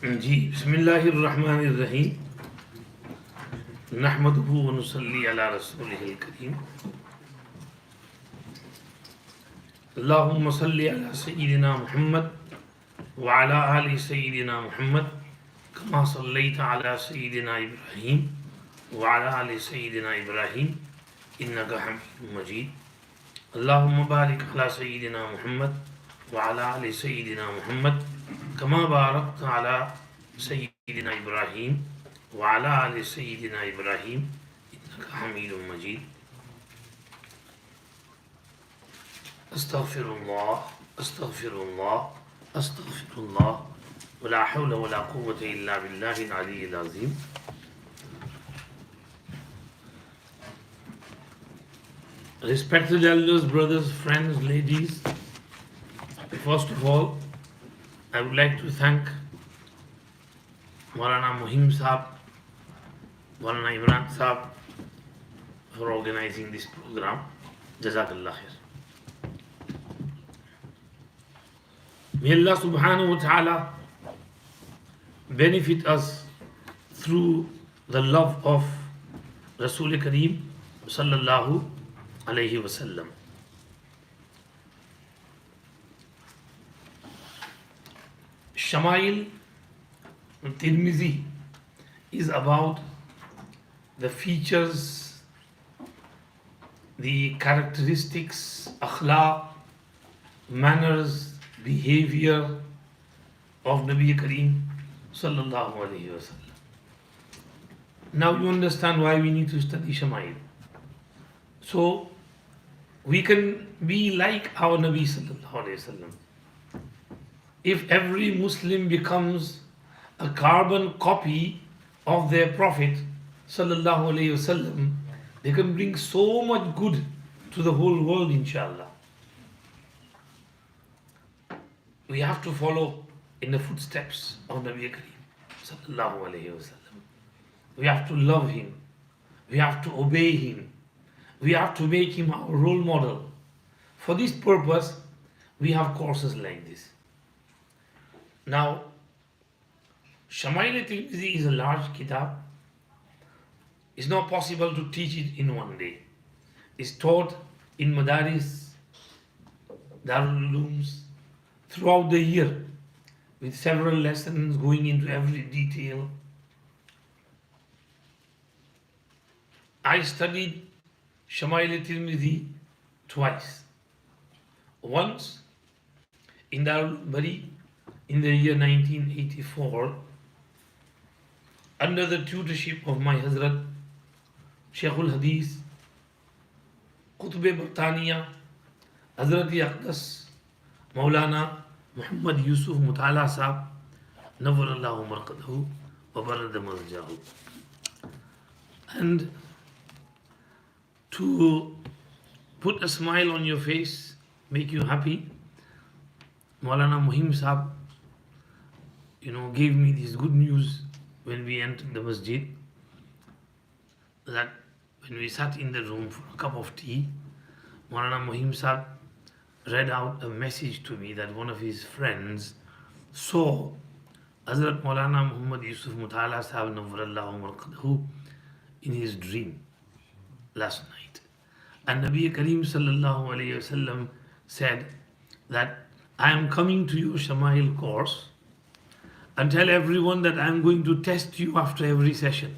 जी बिस्मिल्लाहिर्रहमानिर्रहीम नहमदुहु व नुसल्ली अला रसूलिहिल करीम अल्लाहुम्मा सल्लि अला सय्यिदिना मुहम्मद व अला आलि सय्यिदिना मुहम्मद कमा सल्लैता अला सय्यिदिना इब्राहीम व अला आलि सय्यिदिना इब्राहीम इन्नका हमीदुम मजीद अल्लाहुम्मा बारिक अला सय्यिदिना मुहम्मद व अला आलि सय्यिदिना मुहम्मद कमा बारकता अला सय्यिदिना इब्राहीम व अला आलि सय्यिदिना इब्राहीम इन्नका हमीदुम मजीद अस्तगफिरुल्लाह अस्तगफिरुल्लाह अस्तगफिरुल्लाह व ला हौला व ला कुव्वता इल्ला बिल्लाहिल अलिय्यिल अज़ीम। Respected elders, brothers, friends, ladies, first of all, I would like to thank Maulana Muhim Saab, Maulana Imran Saab for organizing this program. Jazakallah khair. May Allah subhanahu wa ta'ala benefit us through the love of Rasul Kareem sallallahu alayhi wa sallam. Shama'il Tirmidhi is about the features, the characteristics, akhlaq, manners, behavior of Nabi Kareem sallallahu alayhi wa sallam. Now you understand why we need to study Shama'il. So we can be like our Nabi sallallahu alayhi wa sallam. If every Muslim becomes a carbon copy of their Prophet sallallahu alaihi wasallam, they can bring so much good to the whole world, inshallah. We have to follow in the footsteps of Nabi Kareem sallallahu alaihi wasallam. We have to love him. We have to obey him. We have to make him our role model. For this purpose, we have courses like this. Now, Shama'ile Tirmidhi is a large kitab. It's not possible to teach it in one day. It's taught in madaris, darul ulooms, throughout the year, with several lessons going into every detail. I studied Shama'ile Tirmidhi twice. Once in Darul Bari in the year 1984, under the tutorship of my Hazrat Shaykhul Hadith Qutb-e Bartaniya Hazrat Aqdas Maulana Muhammad Yusuf Mutala Saab Nawwarallahu Marqadahu wa Barada Marjahu. And to put a smile on your face, make you happy, Maulana Muhim Saab gave me this good news when we entered the masjid, that when we sat in the room for a cup of tea, Maulana Muhim Saab read out a message to me that one of his friends saw Hazrat Maulana Muhammad Yusuf Mutala Saab Nawwarallahu Marqadahu in his dream last night. And Nabi Kareem sallallahu alayhi wasallam said that I am coming to your Shama'il course and tell everyone that I am going to test you after every session.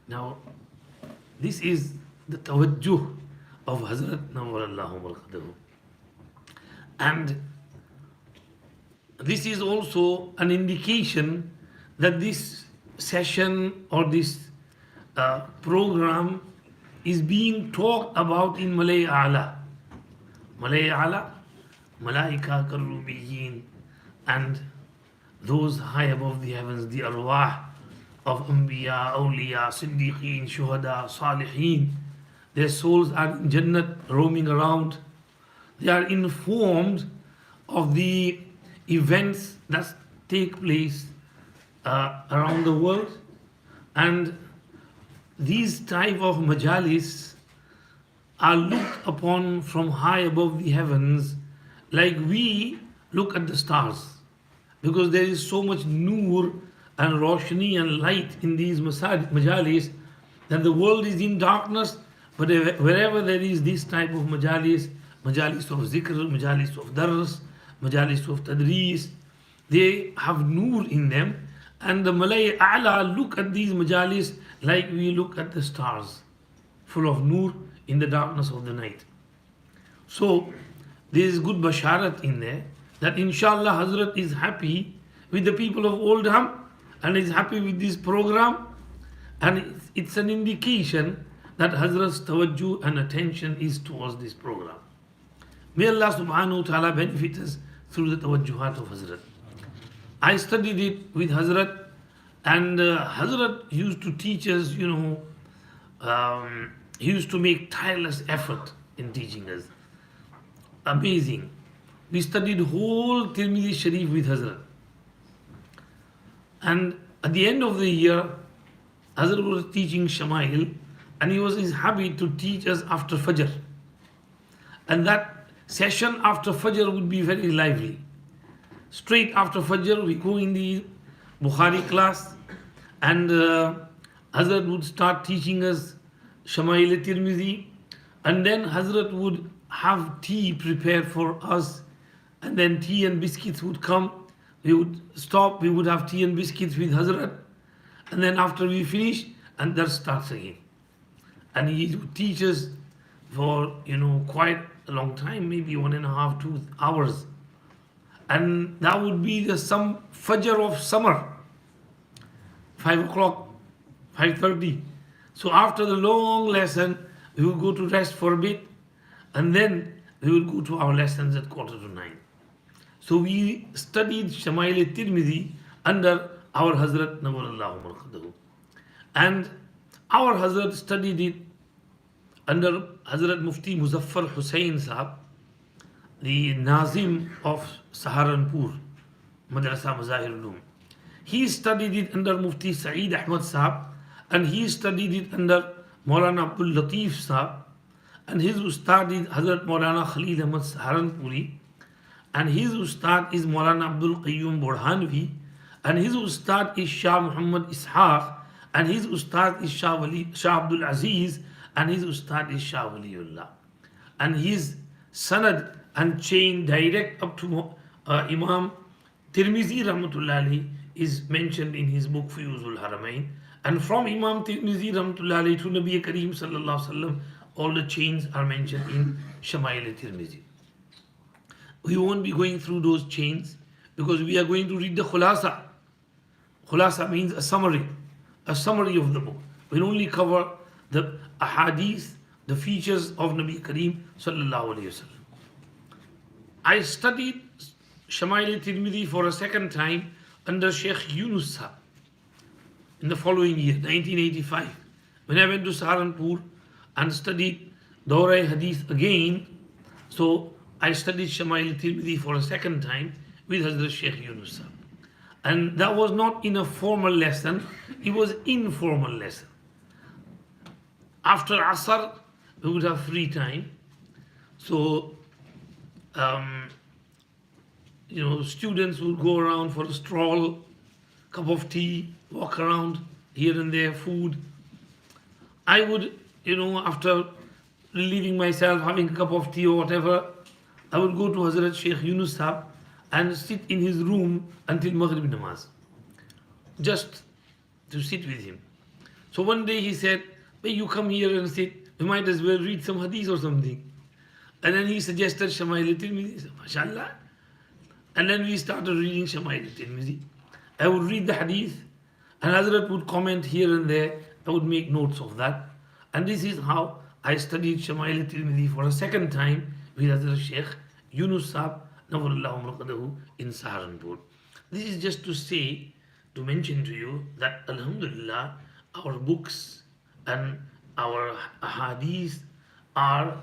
Now, this is the tawajjuh of Hazrat Nawwarallahu Marqadahu. And this is also an indication that this session or this program is being talked about in Malay A'la. Malay A'la, Malaika Karubiyin, and those high above the heavens, the arwah of Anbiya, Awliya, Siddiqeen, Shuhada, Salihin. Their souls are in Jannat roaming around. They are informed of the events that take place around the world. And these type of majalis are looked upon from high above the heavens like we look at the stars. because there is so much noor and roshni and light in these majalis that the world is in darkness. But wherever there is this type of majalis, majalis of zikr, majalis of dars, majalis of tadris, they have noor in them. And the Malay A'la look at these majalis like we look at the stars, full of noor in the darkness of the night. So there is good basharat in there that inshallah Hazrat is happy with the people of Oldham and is happy with this program, and it's an indication that Hazrat's tawajjuh and attention is towards this program. May Allah subhanahu wa ta'ala benefit us through the tawajjuhat of Hazrat. I studied it with Hazrat, and Hazrat used to teach us, he used to make tireless effort in teaching us. Amazing. We studied whole Tirmidhi Sharif with Hazrat. And at the end of the year, Hazrat was teaching Shama'ile, and he was his habit to teach us after Fajr. And that session after Fajr would be very lively. Straight after Fajr, we go in the Bukhari class, and Hazrat would start teaching us Shama'ile Tirmidhi, and then Hazrat would have tea prepared for us, and then tea and biscuits would come. We would stop, we would have tea and biscuits with Hazrat, and then after we finish, and that starts again. And he would teach us for quite a long time, maybe 1.5 2 hours. And that would be the some Fajr of summer, 5 o'clock, 5:30. So after the long lesson, we would go to rest for a bit, and then we would go to our lessons at 8:45. So we studied Shama'ile Tirmidhi under our Hazrat Nawwarallahu Marqadahu. And our Hazrat studied it under Hazrat Mufti Muzaffar Hussain Sahab, the Nazim of Saharanpur, Madrasa Mazahir Ulum. He studied it under Mufti Saeed Ahmad Sahab, and he studied it under Maulana Abdul Latif Sahab, and his Ustad is Hazrat Maulana Khalil Ahmad Saharanpuri, and his Ustad is Maulana Abdul Qayyum Burhanvi, and his Ustad is Shah Muhammad Ishaq, and his Ustad is Shah Abdul Aziz, and his Ustad is Shah Waliullah. And his sanad and chain direct up to Imam Tirmidhi Rahmatullah Alayhi is mentioned in his book Fuyuzul Haramain. And from Imam Tirmidhi Rahmatullah Alayhi to Nabi Kareem Sallallahu Alaihi Wasallam, all the chains are mentioned in Shama'ile Tirmidhi. We won't be going through those chains because we are going to read the khulasa. Khulasa means a summary of the book. We'll only cover the ahadith, the features of Nabi Kareem Sallallahu Alaihi Wasallam. I studied Shama'ile Tirmidhi for a second time under Sheikh Yunus Sahab in the following year, 1985, when I went to Saharanpur and studied Dawra Hadith again. So I studied Shama'ile Tirmidhi for a second time with Hazrat Sheikh Yunus Sahab. And that was not in a formal lesson, it was informal lesson. After Asr, we would have free time. So, students would go around for a stroll, cup of tea, walk around here and there, food. I would, after relieving myself, having a cup of tea or whatever, I would go to Hazrat Sheikh Yunus Sahab and sit in his room until Maghrib Namaz, just to sit with him. So one day he said, "Hey, you come here and sit, you might as well read some hadith or something." And then he suggested Shama'ile Tirmidhi, mashallah. And then we started reading Shama'ile Tirmidhi. I would read the hadith, and Hazrat would comment here and there. I would make notes of that. And this is how I studied Shama'ile Tirmidhi for a second time with Hazrat Sheikh Yunus Sahab Nawwarallahu Marqadahu in Saharanpur. This is just to mention to you that Alhamdulillah, our books and our hadith are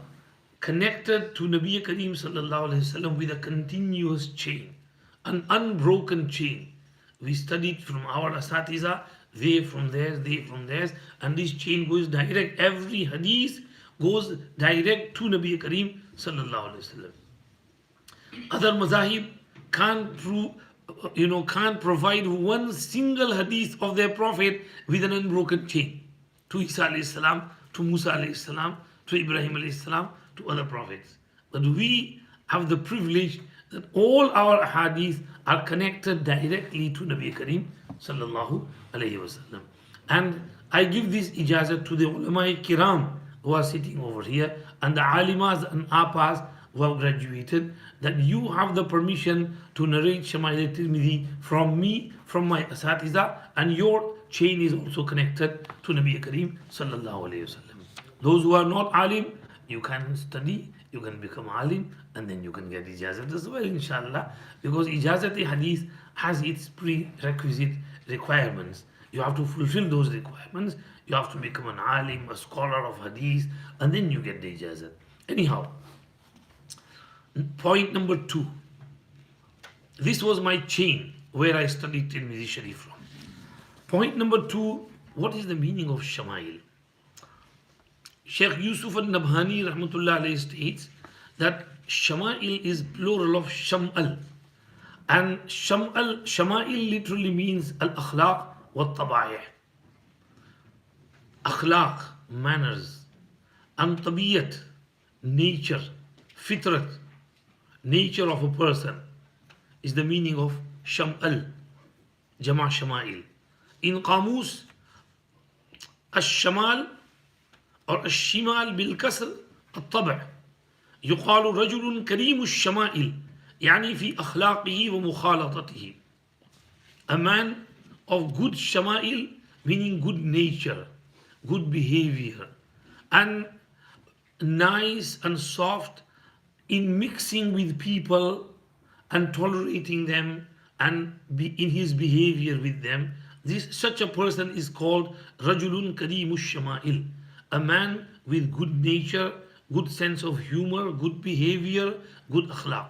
connected to Nabi Kareem Sallallahu Alaihi Wasallam with a continuous chain, an unbroken chain. We studied from our asatiza, they from theirs, and this chain goes direct. Every hadith goes direct to Nabi Kareem Sallallahu Alaihi Wasallam. Other mazahib can't can't provide one single hadith of their prophet with an unbroken chain. To Isa alayhi salam, to Musa alayhi salam, to Ibrahim alayhi salam, to other prophets. But we have the privilege that all our hadith are connected directly to Nabi Kareem sallallahu alayhi wasallam. And I give this ijazat to the ulama kiram who are sitting over here and the alimas and apas who have graduated, that you have the permission to narrate Shama'ile Tirmidhi from me, from my asatiza, and your chain is also connected to Nabi Kareem sallallahu alayhi wasallam. Those who are not alim, you can study, you can become alim, and then you can get ijazat as well, inshallah. Because ijazat hadith has its prerequisite requirements. You have to fulfill those requirements. You have to become an alim, a scholar of hadith, and then you get the ijazat. Anyhow, point number 2. This was my chain where I studied Tirmidhi Sharif from. Point number 2, what is the meaning of Shama'il? Sheikh Yusuf al-Nabhani rahmatullah alayhi states that Shama'il is plural of Sham'al. And Shama'il literally means al-akhlaq wa tabaih. Akhlaq, manners. And tabiyat, nature, fitrat, nature of a person is the meaning of Sham'al, Jama' Shama'il. In Qamus, الشمال or الشمال بالكسر الطبع يقال رجل كريم الشمائل يعني في أخلاقه ومخالطته. A man of good shama'il, meaning good nature, good behavior, and nice and soft in mixing with people and tolerating them and in his behavior with them. Such a person is called Rajulun Karimush Shama'il, a man with good nature, good sense of humor, good behavior, good akhlaq.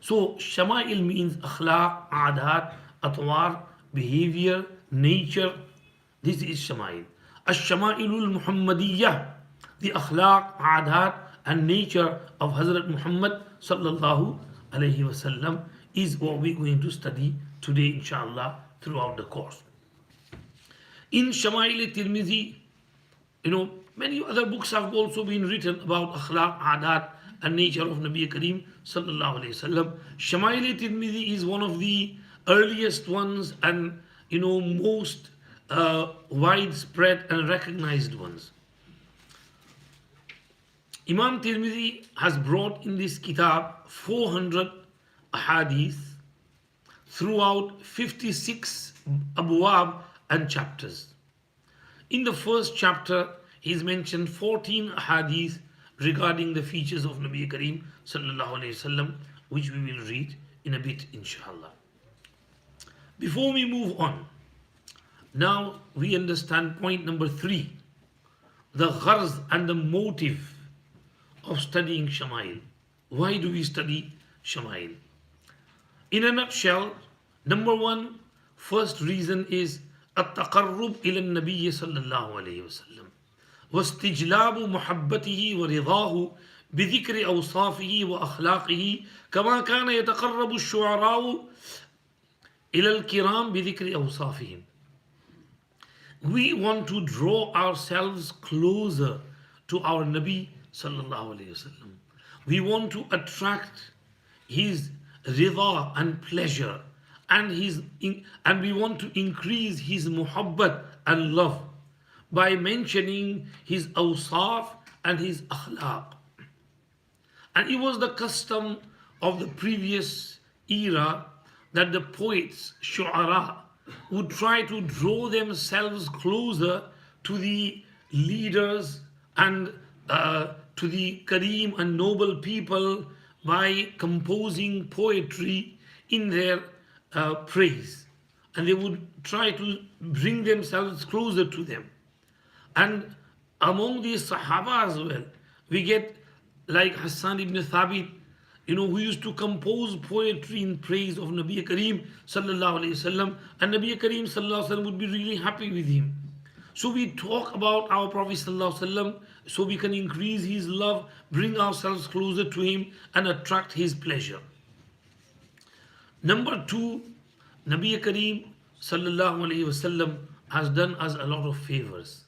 So Shama'il means akhlaq, adat, atwar, behavior, nature. This is Shama'il. Ash-Shama'ilul Muhammadiyah, the akhlaq, adat, and nature of Hazrat Muhammad sallallahu alayhi wasallam is what we're going to study today, inshallah, throughout the course. In Shama'ile Tirmidhi, many other books have also been written about akhlaq, adat, and nature of Nabi Kareem sallallahu alayhi wasallam. Shama'ile Tirmidhi is one of the earliest ones and most widespread and recognized ones. Imam Tirmidhi has brought in this kitab 400 ahadith throughout 56 abwab and chapters. In the first chapter, he's mentioned 14 ahadith regarding the features of Nabi Kareem sallallahu alayhi wasallam, which we will read in a bit, inshallah. Before we move on, now we understand point number 3, the gharz and the motive of studying Shama'il. Why do we study Shama'il? In a nutshell, number 1, first reason is التقرب إلى النبي صلى الله عليه وسلم واستجلاب محبته ورضاه بذكر أوصافه وأخلاقه كما كان يتقرب الشعراء إلى الكرام بذكر أوصافهم. We want to draw ourselves closer to our Nabi sallallahu alayhi wasallam. We want to attract his rida and pleasure, and we want to increase his muhabbat and love by mentioning his awsaf and his akhlaq. And it was the custom of the previous era that the poets, shu'ara, would try to draw themselves closer to the leaders and to the Kareem and noble people by composing poetry in their praise. And they would try to bring themselves closer to them. And among these Sahaba as well, we get like Hassan ibn Thabit, who used to compose poetry in praise of Nabi Kareem sallallahu alayhi wasallam, and Nabi Kareem sallallahu alayhi wasallam would be really happy with him. So we talk about our Prophet sallallahu alayhi wasallam so we can increase his love, bring ourselves closer to him, and attract his pleasure. Number two, Nabi Kareem sallallahu alayhi wasallam has done us a lot of favors.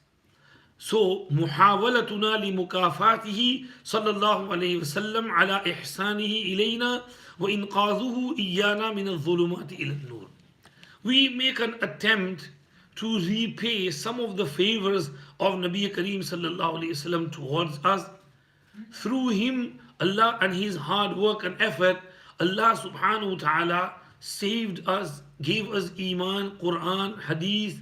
So, محاولتنا لمكافاته صلى الله عليه وسلم على إحسانه إلينا وإنقاذه إيانا من الظلمات إلى النور. We make an attempt to repay some of the favors of Nabi Kareem sallallahu alayhi wasallam towards us. Through him, Allah and his hard work and effort, Allah subhanahu wa ta'ala saved us, gave us Iman, Quran, Hadith,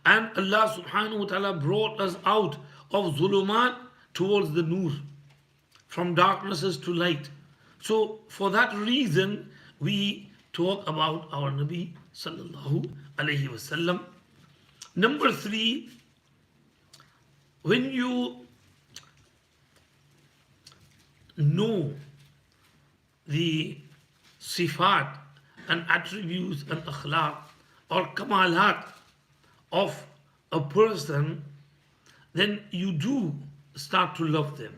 and Allah subhanahu wa ta'ala brought us out of zulumat towards the nur, from darknesses to light. So for that reason, we talk about our Nabi sallallahu alayhi wasallam. Number three, when you know the sifat and attributes and akhlaq or kamalat of a person, then you do start to love them.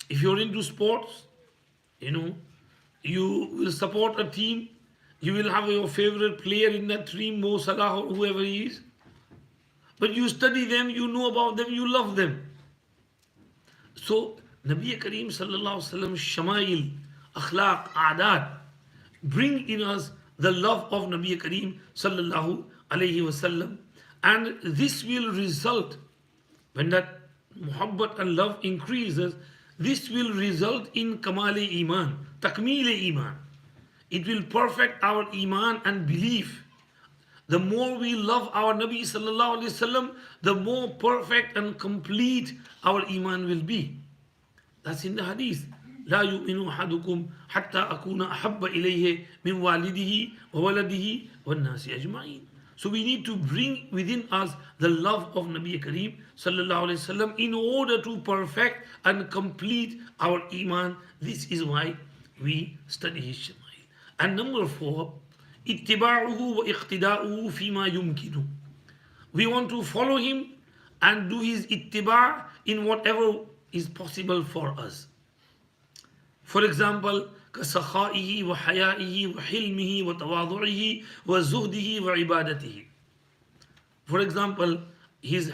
If you're into sports, you will support a team, you will have your favorite player in that team, Mo Salah or whoever he is. But you study them, you know about them, you love them. So Nabi Kareem sallallahu alaihi wasallam Shama'il, akhlaq, adat bring in us the love of Nabi Kareem sallallahu alaihi wasallam, and this will result, when that muhabbat and love increases, this will result in kamale iman, takmile iman. It will perfect our iman and belief. The more we love our Nabi sallallahu alaihi wasallam, the more perfect and complete our iman will be. That's in the hadith. لا يؤمن أحدكم حتى أكون أحب إليه من والده وولده والناس أجمعين. So we need to bring within us the love of Nabi Kareem sallallahu alaihi wasallam in order to perfect and complete our iman. This is why we study his Shama'il. And number four, اتباعه واقتداؤه فيما يمكنه. We want to follow him and do his ittiba' in whatever is possible for us. For example, كسخائه وحيائه وحلمه وتواضعه وزهده وعبادته. For example, his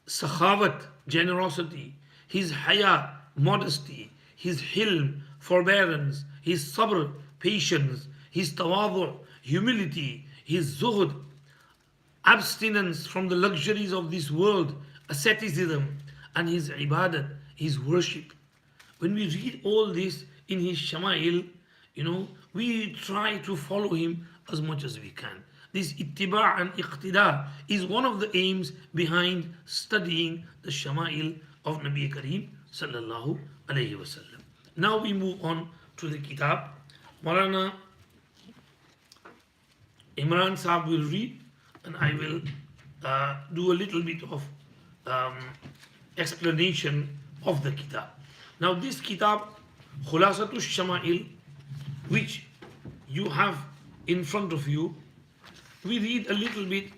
sakhawat, generosity, his haya, modesty, his hilm, forbearance, his sabr, patience, his tawadu', humility, his zuhd, abstinence from the luxuries of this world, asceticism, and his ibadat, his worship. When we read all this in his Shama'il, we try to follow him as much as we can. This ittiba' and iqtida is one of the aims behind studying the Shama'il of Nabi Kareem sallallahu alayhi wasallam. Now we move on to the kitab. Maulana Imran Saab will read, and I will do a little bit of explanation of the kitab. Now this kitab, Khulasatul Shama'il, which you have in front of you, we read a little bit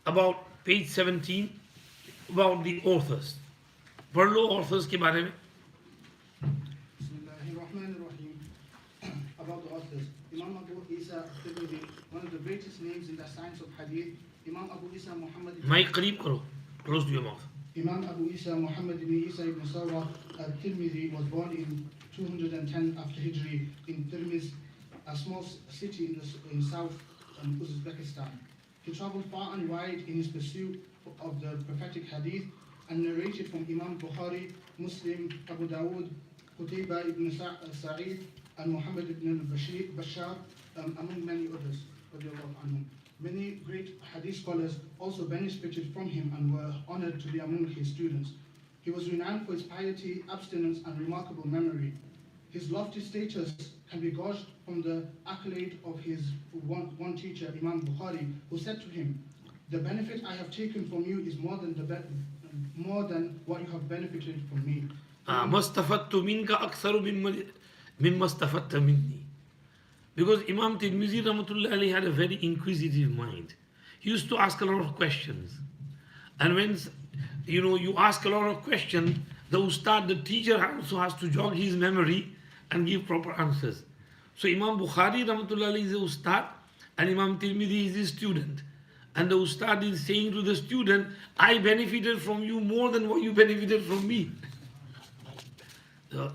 about page 17 about the authors. पढ़ लो authors के बारे में. About the authors, Imam Abu Isa Tirmidhi, one of the greatest names in the science of hadith. Imam Abu Isa Muhammad. Mic करीब करो, close to your mouth. Imam Abu Isa Muhammad ibn Isa ibn Sawra al-Tirmidhi was born in 210 after Hijri in Tirmiz, a small city in South Uzbekistan. He traveled far and wide in his pursuit of the prophetic hadith and narrated from Imam Bukhari, Muslim, Abu Dawood, Qutayba ibn Sa'id, and Muhammad ibn Bashar, among many others. Many great hadith scholars also benefited from him and were honored to be among his students. He was renowned for his piety, abstinence, and remarkable memory. His lofty status can be gauged from the accolade of his one teacher, Imam Bukhari, who said to him, "The benefit I have taken from you is more than what you have benefited from me." ما استفدت منك أكثر مما استفدت مني. Because Imam Tirmidhi Rahmatullah Ali had a very inquisitive mind. He used to ask a lot of questions. And when you ask a lot of questions, the ustad, the teacher, also has to jog his memory and give proper answers. So Imam Bukhari Rahmatullah is the Ustad and Imam Tirmidhi is his student. And the Ustad is saying to the student, I benefited from you more than what you benefited from me. So,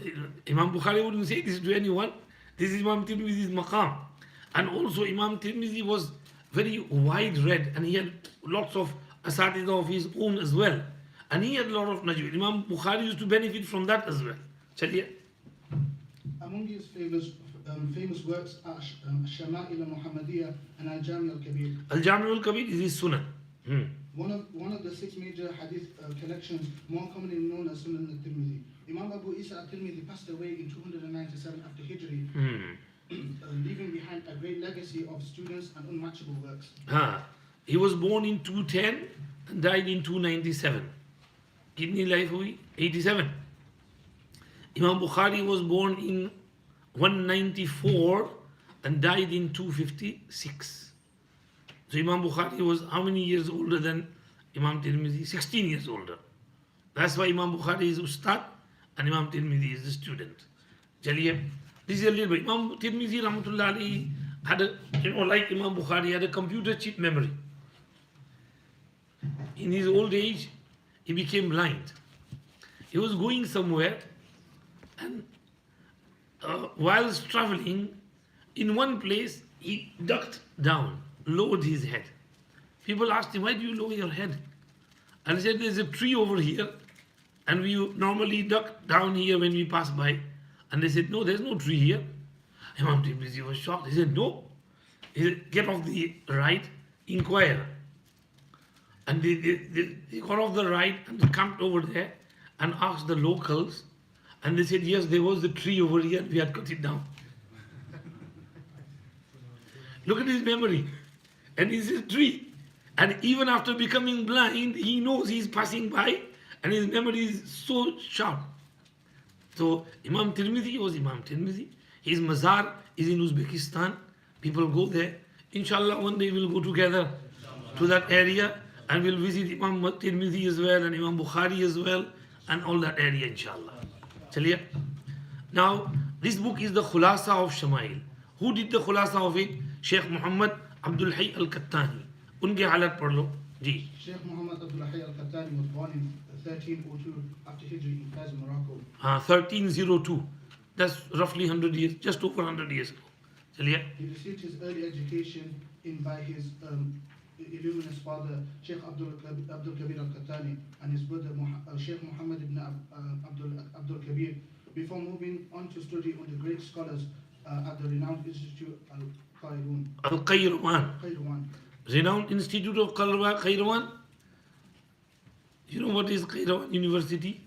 Imam Bukhari wouldn't say this to anyone. This is Imam Tirmidhi's maqam. And also Imam Tirmidhi was very wide read and he had lots of asatidha of his own as well. And he had a lot of najweed. Imam Bukhari used to benefit from that as well. Chaliye. Among his famous works are Shama'ile Muhammadiyah and Al-Jami al-Kabir. Al-Jami al-Kabir is his sunnah. One of the 6 major hadith collections, more commonly known as Sunan al-Tirmidhi. Imam Abu Isa al-Tirmidhi passed away in 297 after Hijri, leaving behind a great legacy of students and unmatchable works. He was born in 210 and died in 297. Kitni life hui? 87. Imam Bukhari was born in 194 and died in 256. So Imam Bukhari was how many years older than Imam Tirmidhi? 16 years older. That's why Imam Bukhari is Ustad and Imam Tirmidhi is the student. Chaliye, this is a little bit. Imam Tirmidhi Rahmatullah alayhi had a, like Imam Bukhari, had a computer chip memory. In his old age, he became blind. He was going somewhere and whilst traveling, in one place, he ducked down, lowered his head. People asked him, why do you lower your head? And he said, there's a tree over here and we normally duck down here when we pass by. And they said, no, there's no tree here. Imam Tirmidhi was shocked. He said, no. He said, get off the right, inquire. And they got off the right and camped over there and asked the locals. And they said, yes, there was a tree over here and we had cut it down. Look at his memory. And it's a tree. And even after becoming blind, he knows he's passing by and his memory is so sharp. So Imam Tirmidhi was Imam Tirmidhi. His mazar is in Uzbekistan. People go there. Inshallah, one day we'll go together to that area and we'll visit Imam Tirmidhi as well and Imam Bukhari as well and all that area, inshallah. Chaliye. Now, this book is the Khulasa of Shama'il. Who did the Khulasa of it? Sheikh Muhammad Abdul Hayy al-Kattani. Unke halat pad lo. Ji. Sheikh Muhammad Abdul Hayy al-Kattani was born in 1302 after Hijri in Fez, Morocco. 1302. That's roughly 100 years, just over 100 years ago. Chaliye. He received his early education by his illustrious father, Sheikh Abdul Kabir al-Kattani, and his brother Sheikh Muhammad ibn Abdul Kabir, before moving on to study under great scholars at the renowned Institute al-Qayrawaan. Al-Qayrawaan. Renowned Institute of Qayrawaan. You know what is Qayrawaan University?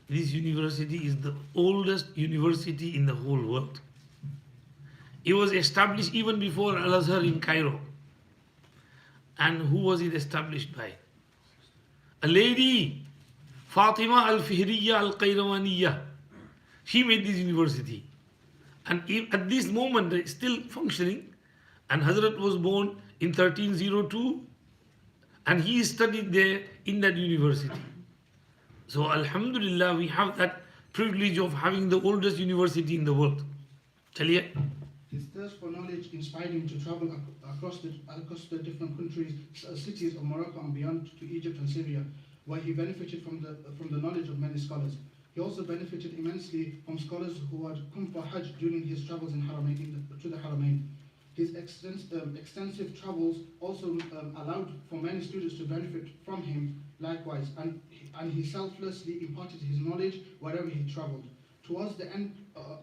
This university is the oldest university in the whole world. It was established even before Al-Azhar in Cairo. And who was it established by? A lady, Fatima al-Fihriya al-Qayrawaniya. She made this university. And at this moment, it's still functioning. And Hazrat was born in 1302. And he studied there in that university. So Alhamdulillah, we have that privilege of having the oldest university in the world. Chaliye. His thirst for knowledge inspired him to travel across the different countries, cities of Morocco and beyond to Egypt and Syria, where he benefited from the knowledge of many scholars. He also benefited immensely from scholars who had come for Hajj during his travels in to the Haramain. His extensive travels also allowed for many students to benefit from him likewise, and he selflessly imparted his knowledge wherever he traveled. Towards the end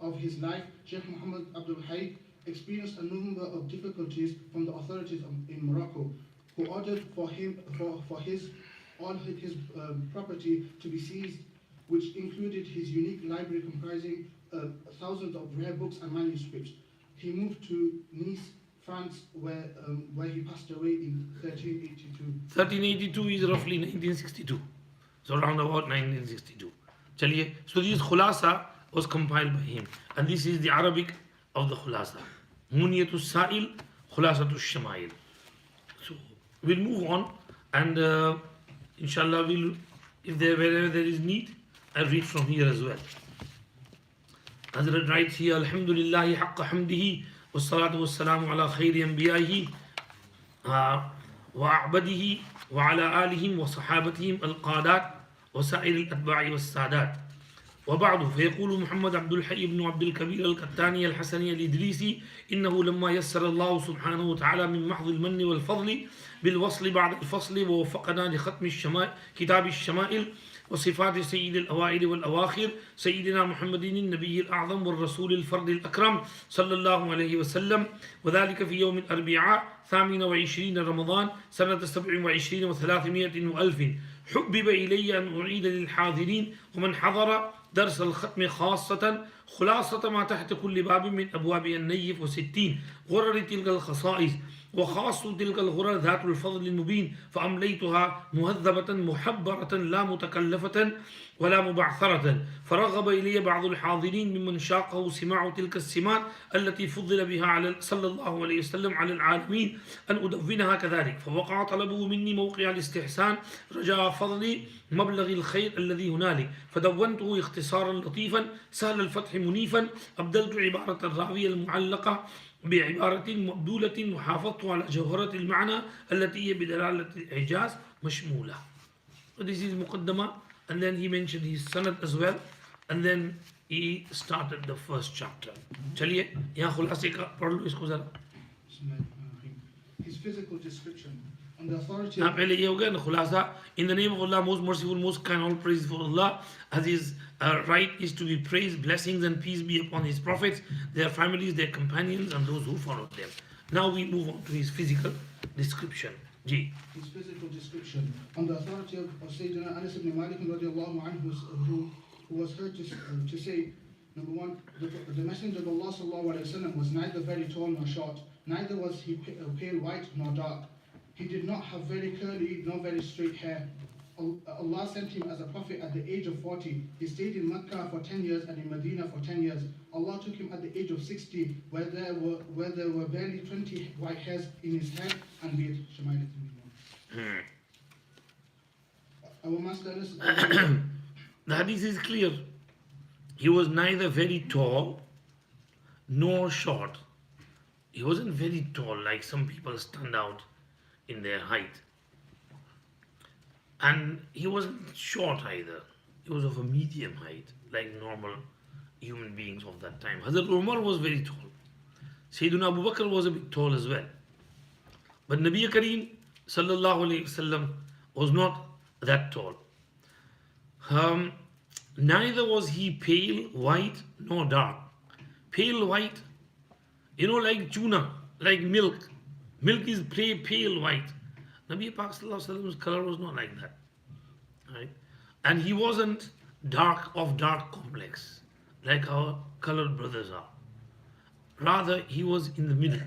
of his life, Sheikh Muhammad Abdul Hayy experienced a number of difficulties from the authorities in Morocco, who ordered for all his property to be seized, which included his unique library comprising thousands of rare books and manuscripts. He moved to Nice, France, where he passed away in 1382. 1382 is roughly 1962. So around about 1962. Chaliye. So this Khulasa was compiled by him. And this is the Arabic of the Khulasa. Muniyatul Sa'il, Khulasatul Shama'il. So we'll move on and inshallah wherever there is need, I'll read from here as well. Hazrat writes here, Alhamdulillahi haqqa hamdihi, wassalatu wassalamu ala khayri anbiya'ihi, وأعبده وعلى آلهم وصحابتهم القادات وسائر الأتباع والسادات وبعد فيقول محمد عبد الحي بن عبد الكبير القتاني الحسني الإدريسي إنه لما يسر الله سبحانه وتعالى من محض المن والفضل بالوصل بعد الفصل ووفقنا لختم كتاب الشمائل وصفات سيد الأوائل والأواخر سيدنا محمد النبي الأعظم والرسول الفرد الأكرم صلى الله عليه وسلم وذلك في يوم الأربعاء 28 رمضان سنة 27 و300 وألف حبب إلي أن أعيد للحاضرين ومن حضر درس الختم خاصة خلاصة ما تحت كل باب من أبواب النيف وستين غرر تلك الخصائص وخاص تلك الغرر ذات الفضل المبين فأمليتها مهذبة محبرة لا متكلفة ولا مبعثرة فرغب إلي بعض الحاضرين ممن شاقه سماع تلك السمات التي فضل بها على صلى الله عليه وسلم على العالمين أن أدونها كذلك فوقع طلبه مني موقع الاستحسان رجاء فضل مبلغ الخير الذي هنالك فدونته اختصارا لطيفا سهل الفتح منيفا أبدلت عبارة الراوية المعلقة بعبارة مبدولة وحافظت على جوهرة المعنى التي هي بدلالة الإعجاز مشمولة. So this is مقدمة and then he mentioned his sanad as well and then he started the first chapter. चलिए यहाँ खुलासे का पढ़ लो इसको ज़रा. His physical description. On the authority हाँ of पहले ये हो गया ना खुलासा. In the name of Allah, most merciful, most kind, all praise for Allah, as His right is to be praised. Blessings and peace be upon His prophets, their families, their companions, and those who followed them. Now we move on to his physical description. Ji. his physical description. On the authority of Sayyidina Anas ibn Malik radiallahu anhu, who was heard to say, number one, the Messenger of Allah sallallahu alayhi wa sallam was neither very tall nor short, neither was he pale white nor dark. He did not have very curly nor very straight hair. Allah sent him as a prophet at the age of 40. He stayed in Mecca for 10 years and in Medina for 10 years. Allah took him at the age of 60, where there were barely 20 white hairs in his head and beard. Shama'ile. Our master The hadith is clear. He was neither very tall nor short. He wasn't very tall like some people stand out in their height. And he wasn't short either. He was of a medium height, like normal human beings of that time. Hazrat Umar was very tall. Sayyidina Abu Bakr was a bit tall as well. But Nabi Kareem sallallahu alayhi wasallam was not that tall. Neither was he pale, white, nor dark. Pale white, like tuna, like milk. Milk is pale white. Nabi Pak sallallahu alaihi wasallam's color was not like that, right? And he wasn't dark complex, like our colored brothers are. Rather, he was in the middle.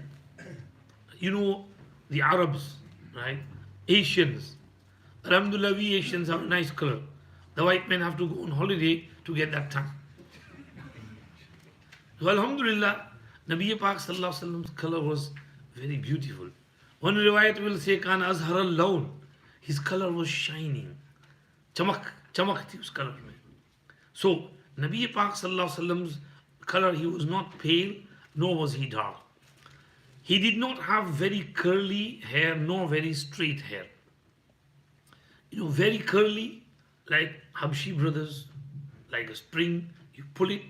The Arabs, right? Asians. Alhamdulillah, we Asians have a nice color. The white men have to go on holiday to get that tan. So Alhamdulillah, Nabi Pak sallallahu alaihi wasallam's color was very beautiful. One riwayat will say, Kana azhar al-lawn. His color was shining. Chamak thi us color mein. So, Nabi Pak sallallahu alaihi wasallam's color, he was not pale, nor was he dark. He did not have very curly hair, nor very straight hair. Very curly, like Habshi brothers, like a spring, you pull it,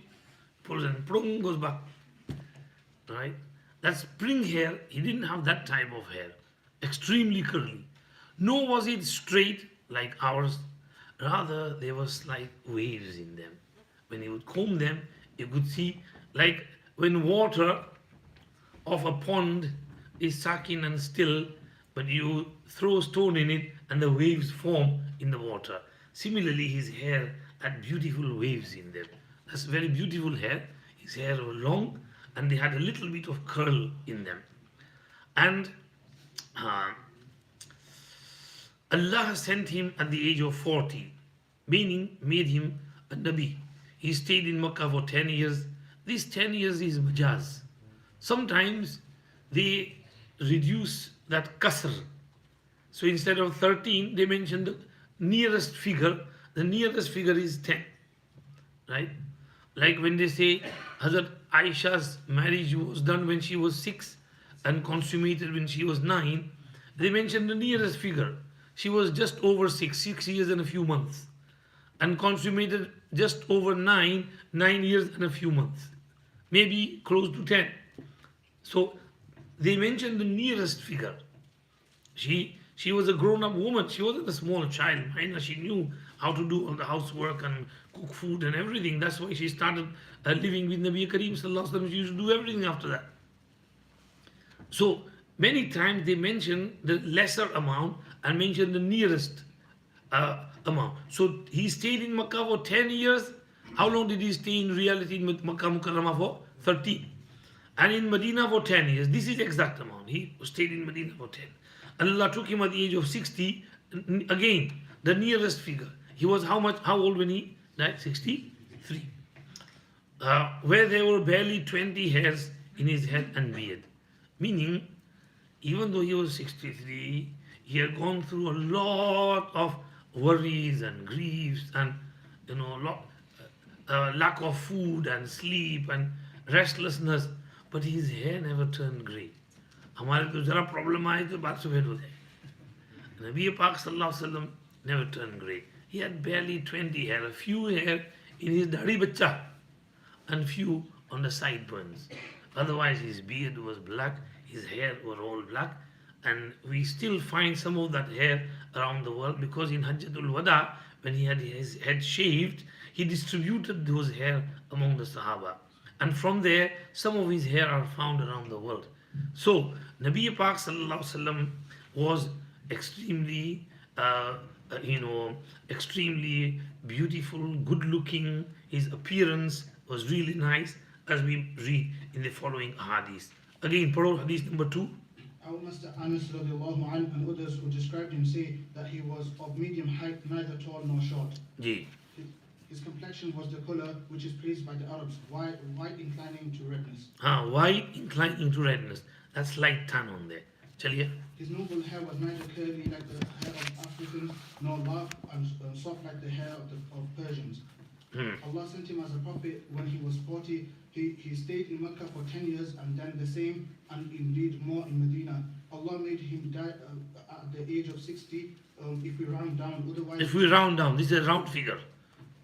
pulls and prong goes back. Right? That spring hair, he didn't have that type of hair. Extremely curly. Nor was it straight like ours. Rather, there were slight waves in them. When he would comb them, you could see, like when water of a pond is sakin and still, but you throw a stone in it and the waves form in the water. Similarly, his hair had beautiful waves in them. That's very beautiful hair. His hair was long, and they had a little bit of curl in them. And Allah sent him at the age of 40, meaning made him a Nabi. He stayed in Makkah for 10 years. This 10 years is majaz. Sometimes they reduce that qasr. So instead of 13, they mention the nearest figure. The nearest figure is 10. Right? Like when they say Hazrat Aisha's marriage was done when she was 6 and consummated when she was 9, they mention the nearest figure. She was just over 6 years and a few months, and consummated just over 9 years and a few months, maybe close to 10. So they mention the nearest figure. She was a grown-up woman. She wasn't a small child. Minor. She knew how to do all the housework and cook food and everything. That's why she started living with Nabi Kareem Sallallahu Alaihi Wasallam. She used to do everything after that. So many times they mention the lesser amount and mention the nearest amount. So he stayed in Makkah for 10 years. How long did he stay in reality in Makkah Mukarramah for? 13. And in Medina for 10 years. This is exact amount. He stayed in Medina for 10. And Allah took him at the age of 60. Again, the nearest figure. He was how old when he died? 63. Where there were barely 20 hairs in his head and beard. Meaning, even though he was 63, he had gone through a lot of worries and griefs and lack of food and sleep and restlessness, but his hair never turned grey. हमारे तो जरा problem आए तो बात सफेद हो जाए. Nabi Pak Sallallahu Alaihi Wasallam never turned grey. He had barely 20 hair, a few hair in his dadi bacha and few on the sideburns. Otherwise his beard was black, his hair were all black, and we still find some of that hair around the world, because in Hajjatul Wada, when he had his head shaved, he distributed those hair among the Sahaba. And from there, some of his hair are found around the world. So, Nabi Pak Sallallahu Alaihi Wasallam was extremely, extremely beautiful, good looking. His appearance was really nice, as we read in the following hadith. Again, Parol hadith number 2. Our Master Anas radiallahu anh and others who described him say that he was of medium height, neither tall nor short. Ji. His complexion was the color which is praised by the Arabs, white inclining to redness. White inclining to redness. That's light tan on there. Chaliye. His noble hair was neither curly like the hair of Africans, nor large and soft like the hair of Persians. Allah sent him as a prophet when he was 40. He stayed in Mecca for 10 years and then the same, and indeed more in Medina. Allah made him die at the age of 60, if we round down. Otherwise, if we round down, this is a round figure.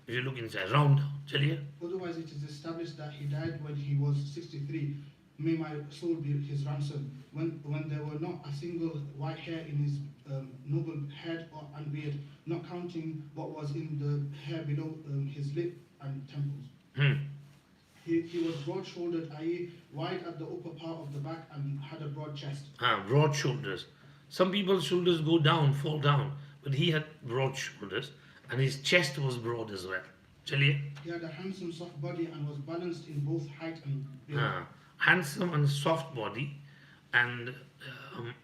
If you look inside, round down. Chaliye. Otherwise, it is established that he died when he was 63. May my soul be his ransom. When there were not a single white hair in his noble head and beard, not counting what was in the hair below his lip and temples. He was broad-shouldered, i.e. wide at the upper part of the back, and had a broad chest. Broad shoulders. Some people's shoulders go down, fall down, but he had broad shoulders, and his chest was broad as well. Chaliye. He had a handsome, soft body and was balanced in both height and build. Handsome and soft body, and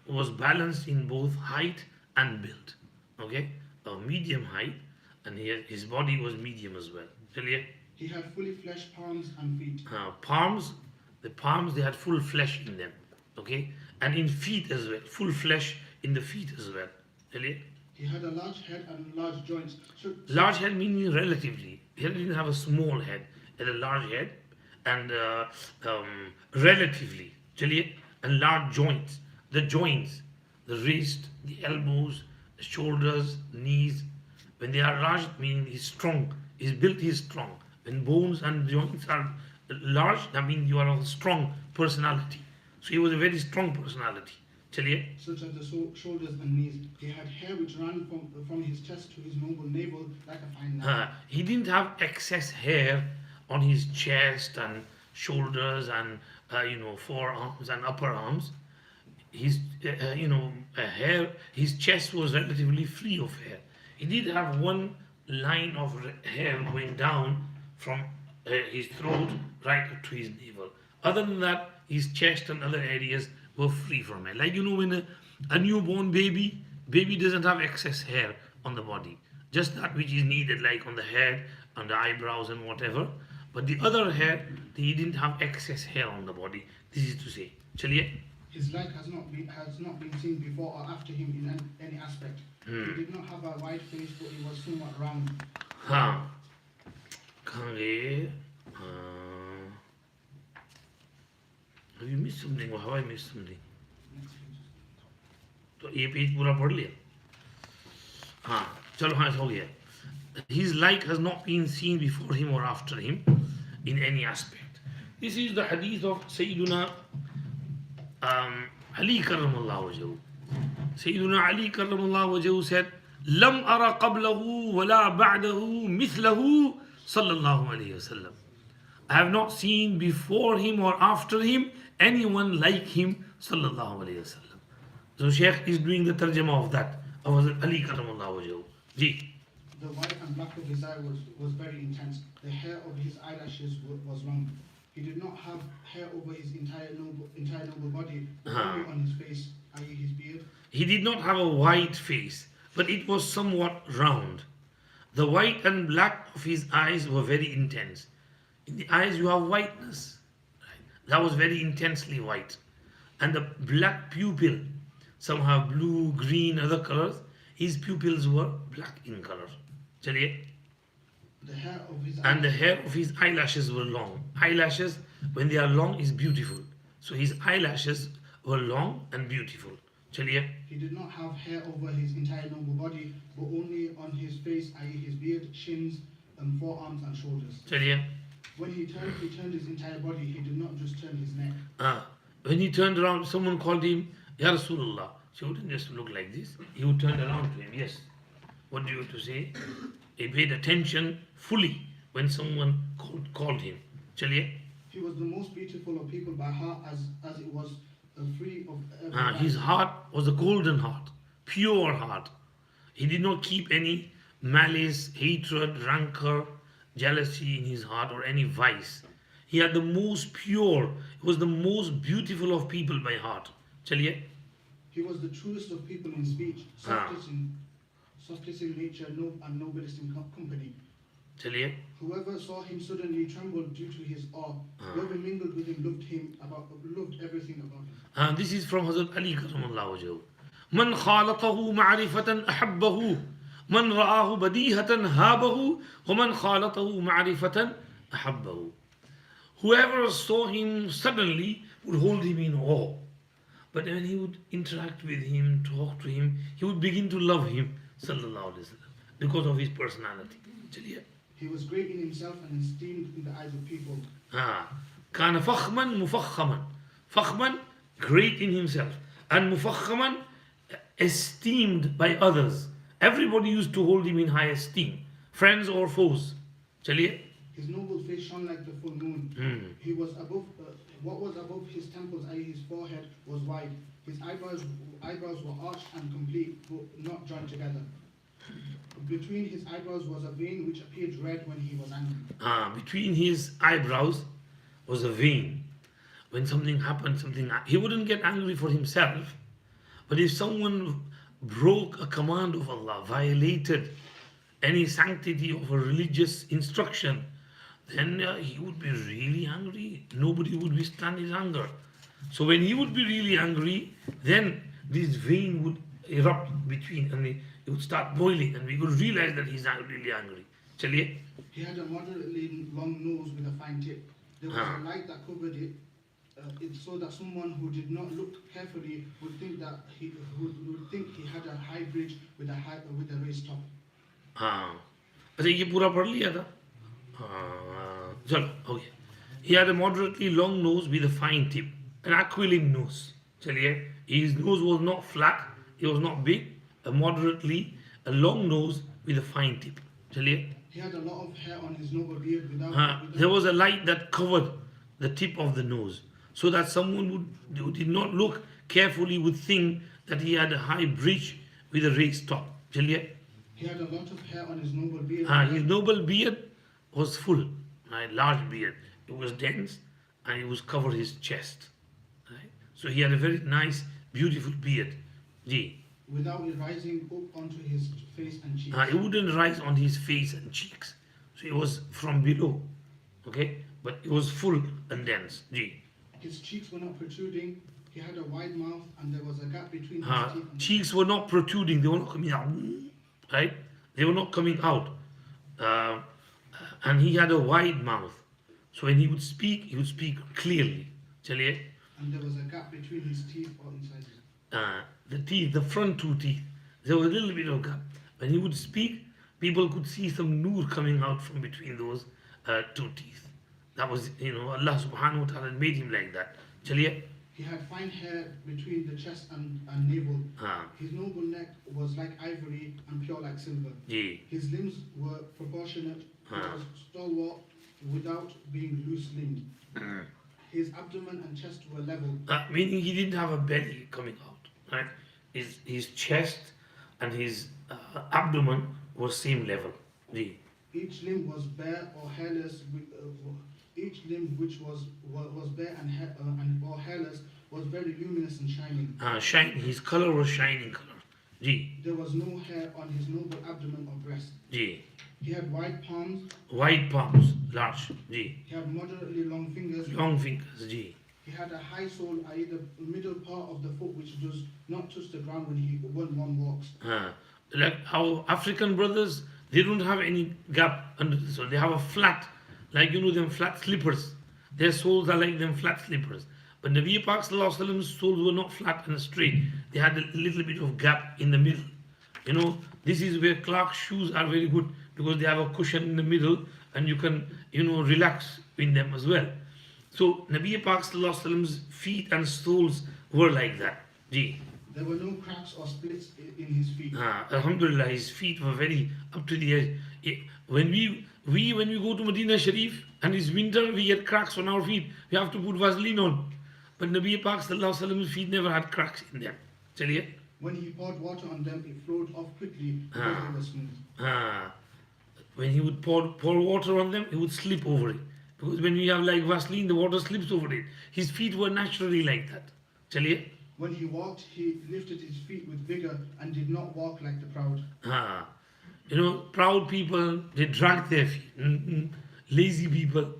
was balanced in both height and build. Okay, a medium height, and his body was medium as well. Chaliye. He had fully fleshed palms and feet. The palms, they had full flesh in them. Okay, and in feet as well, full flesh in the feet as well. Chaliye. He had a large head and large joints. Large head meaning relatively. He didn't have a small head. He had a large head and relatively, chaliye, and large joints. The joints, the wrist, the elbows, the shoulders, knees. When they are large, meaning he's strong. His build is strong. When bones and joints are large, that means you are of a strong personality. So he was a very strong personality. Chaliye. Such as the shoulders and knees. He had hair which ran from his chest to his noble navel like a fine line. He didn't have excess hair on his chest and shoulders and forearms and upper arms. His hair, his chest was relatively free of hair. He did have one line of hair going down from his throat right up to his navel. Other than that, his chest and other areas were free from hair. Like when a newborn baby doesn't have excess hair on the body, just that which is needed, like on the head, on the eyebrows and whatever. But the other hair, he didn't have excess hair on the body. This is to say, chaliye. His like has not been seen before or after him in any aspect. He did not have a wide face, but he was somewhat round. कहाँ गए? Uh, have you missed something or have I missed something? तो ये page पूरा पढ़ लिया हाँ चलो हाँ हो गया his like has not been seen before him or after him in any aspect. This is the hadith of Sayyiduna Ali karramallahu wajhahu. Sayyiduna Ali karramallahu wajhahu said lam ara qablahu wala ba'dahu mithlahu sallallahu alayhi wasallam. I have not seen before him or after him anyone like him sallallahu alayhi wasallam. So Sheikh is doing the tarjama of that of Ali karramallahu wajhahu. Ji. The white and black of his eye was very intense. The hair of his eyelashes was long. He did not have hair over his entire noble body, but only on his face, i.e. his beard. He did not have a white face, but it was somewhat round. The white and black of his eyes were very intense. In the eyes you have whiteness. Right? That was very intensely white. And the black pupil, some have blue, green, other colors. His pupils were black in color. Chaliye. The hair of his And the hair of his eyelashes were long. Eyelashes, when they are long, is beautiful. So his eyelashes were long and beautiful. Chaliye. He did not have hair over his entire noble body, but only on his face, i.e. his beard, shins, and forearms and shoulders. Chaliye. When he turned his entire body, he did not just turn his neck. When he turned around, someone called him, Ya Rasulullah. He wouldn't just look like this. He would turn around to him. Yes. What do you have to say? He paid attention fully when someone called him. Chaliye. He was the most beautiful of people by heart, as it was free of every His heart was a golden heart, pure heart. He did not keep any malice, hatred, rancor, jealousy in his heart or any vice. He had the most pure, he was the most beautiful of people by heart. Chaliye. He was the truest of people in speech, softest in nature, and noblest in company. Chaliye. Whoever saw him suddenly trembled due to his awe. Whoever mingled with him loved everything about him. This is from Hazrat Ali karramallahu wajhahu. Man khalatahu ma'rifatan ahabbahu. Man ra'ahu badihatan habahu. Wa man khalatahu ma'rifatan ahabbahu. Whoever saw him suddenly would hold him in awe. But when he would interact with him, talk to him, he would begin to love him, sallallahu alaihi wasallam, because of his personality. Chaliye. He was great in himself and esteemed in the eyes of people. كان فخما مفخما. Fakhman, great in himself, and mufakhaman, esteemed by others. Everybody used to hold him in high esteem, friends or foes. Chaliye. His noble face shone like the full moon. He was above what was above his temples, i.e. his forehead, was wide. His eyebrows were arched and complete, but not joined together. Between his eyebrows was a vein which appeared red when he was angry. Between his eyebrows was a vein. When something happened, he wouldn't get angry for himself, but if someone broke a command of Allah, violated any sanctity of a religious instruction, then he would be really angry. Nobody would withstand his anger. So when he would be really angry, then this vein would erupt between and it would start boiling and we would realize that he's really angry. Chaliye. He had a moderately long nose with a fine tip. There was a light that covered it, so that someone who did not look carefully would think that he had a high bridge with a raised top. अच्छा ये पूरा पढ़ लिया था चलो हो गया. He had a moderately long nose with a fine tip, an aquiline nose. चलिए, his nose was not flat, it was not big, a long nose with a fine tip. चलिए. He had a lot of hair on his noble beard there was a light that covered the tip of the nose, so that someone who did not look carefully would think that he had a high bridge with a raised top. चलिए. He had a lot of hair on his noble beard. His noble beard was full, right? Large beard. It was dense and it was covered his chest. Right? So he had a very nice, beautiful beard. Ji. Without it rising up onto his face and cheeks. It wouldn't rise on his face and cheeks. So it was from below. Okay? But it was full and dense. Ji. His cheeks were not protruding. He had a wide mouth and there was a gap between his teeth. Cheeks were not protruding. They were not coming out. Right? They were not coming out. And he had a wide mouth. So when he would speak clearly. चलिए. And there was a gap between his teeth or incisors. The teeth, the front two teeth, there was a little bit of gap. When he would speak, people could see some noor coming out from between those two teeth. That was, Allah subhanahu wa ta'ala made him like that. चलिए. He had fine hair between the chest and navel. हाँ. His noble neck was like ivory and pure like silver. Ji. His limbs were proportionate. He हाँ. was stalwart without being loose-limbed. His abdomen and chest were level. Meaning he didn't have a belly coming out, right? His chest and his abdomen were same level. Ji. Each limb was bare or hairless. Each limb which was bare and or hairless was very luminous and shining. Shine. His color was shining color. Ji. There was no hair on his noble abdomen or breast. Ji. He had wide palms. Wide palms, large. Ji. He had moderately long fingers. Long fingers. Ji. He had a high sole, i.e. the middle part of the foot which does not touch the ground when one walks. Like our African brothers, they don't have any gap under the sole. They have a flat, like them flat slippers. Their soles are like them flat slippers. But Nabi Pak Sallallahu Alaihi Wasallam's soles were not flat and straight. They had a little bit of gap in the middle. This is where Clark's shoes are very good because they have a cushion in the middle and you can, relax in them as well. So Nabi Pak Sallallahu Alaihi Wasallam's feet and soles were like that. Ji. There were no cracks or splits in his feet. Alhamdulillah, his feet were very up to the edge. When we go to Medina Sharif and it's winter, we get cracks on our feet. We have to put Vaseline on. But Nabi Pak Sallallahu Alaihi Wasallam's feet never had cracks in them. Chaliye. When he poured water on them, it flowed off quickly because they were smooth. When he would pour water on them, he would slip over it. Because when we have like Vaseline, the water slips over it. His feet were naturally like that. Chaliye. When he walked, he lifted his feet with vigor and did not walk like the proud. Proud people, they drag their feet. Lazy people.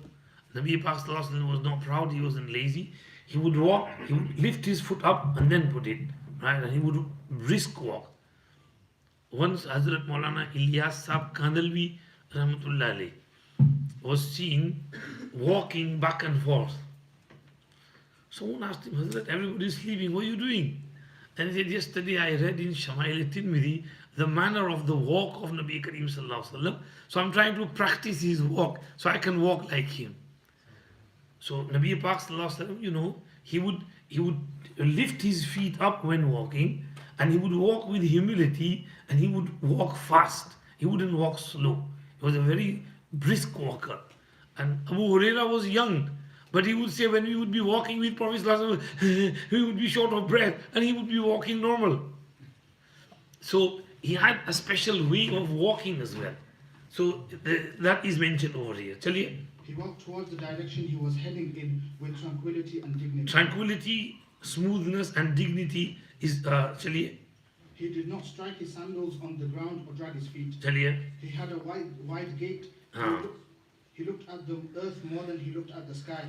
Nabi Pak Sallallahu Alaihi Wasallam was not proud, he wasn't lazy. He would walk, he would lift his foot up and then put it. Right? And he would brisk walk. Once Hazrat Maulana Ilyas Sahib Kandalvi Rahmatullah Alayh was seen walking back and forth. Someone asked him, Hazrat, everybody is sleeping, what are you doing? And he said, yesterday I read in Shama'ile Tirmidhi the manner of the walk of Nabi Kareem Sallallahu Alaihi Wasallam. So I'm trying to practice his walk so I can walk like him. So Nabi Pak Sallallahu Alaihi Wasallam, he would lift his feet up when walking and he would walk with humility and he would walk fast. He wouldn't walk slow. He was a very brisk walker. And Abu Huraira was young. But he would say when we would be walking with Prophet Sallallahu Alaihi Wasallam, he would be short of breath and he would be walking normal. So he had a special way of walking as well. So that is mentioned over here. Chaliye. He walked towards the direction he was heading in with tranquility and dignity. Tranquility, smoothness and dignity is chaliye. He did not strike his sandals on the ground or drag his feet. Chaliye. He had a wide gait. He looked at the earth more than he looked at the sky.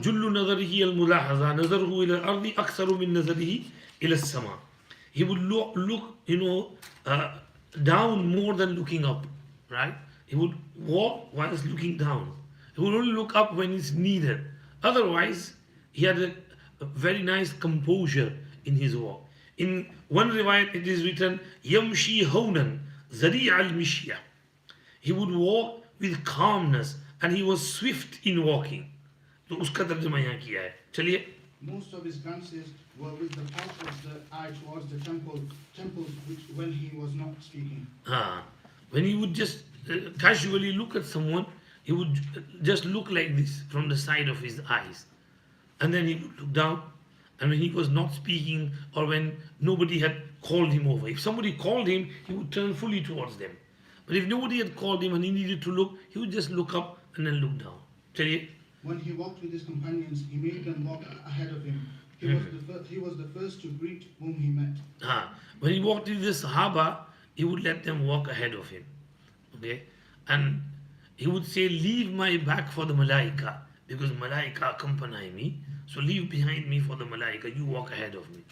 جل نظره الملاحظة نظره إلى الأرض أكثر من نظره إلى السماء. He would look down more than looking up, right? He would walk whilst looking down. He would only look up when it's needed. Otherwise, he had a very nice composure in his walk. In one riwayat, it is written, يمشي هونا ذريع المشية. He would walk with calmness and he was swift in walking. तो उसका तर्जुमा यहाँ किया है. चलिए. Most of his glances were with the part of the eye towards the temples which when he was not speaking. When he would just casually look at someone, he would just look like this from the side of his eyes. And then he would look down. And when he was not speaking or when nobody had called him over. If somebody called him, he would turn fully towards them. But if nobody had called him and he needed to look, he would just look up and then look down. Chaliye. When he walked with his companions, he made them walk ahead of him. He was the first to greet whom he met. When he walked with the Sahaba, he would let them walk ahead of him. Okay? And he would say, leave my back for the Malaika, because Malaika accompany me. So leave behind me for the Malaika, you walk ahead of me.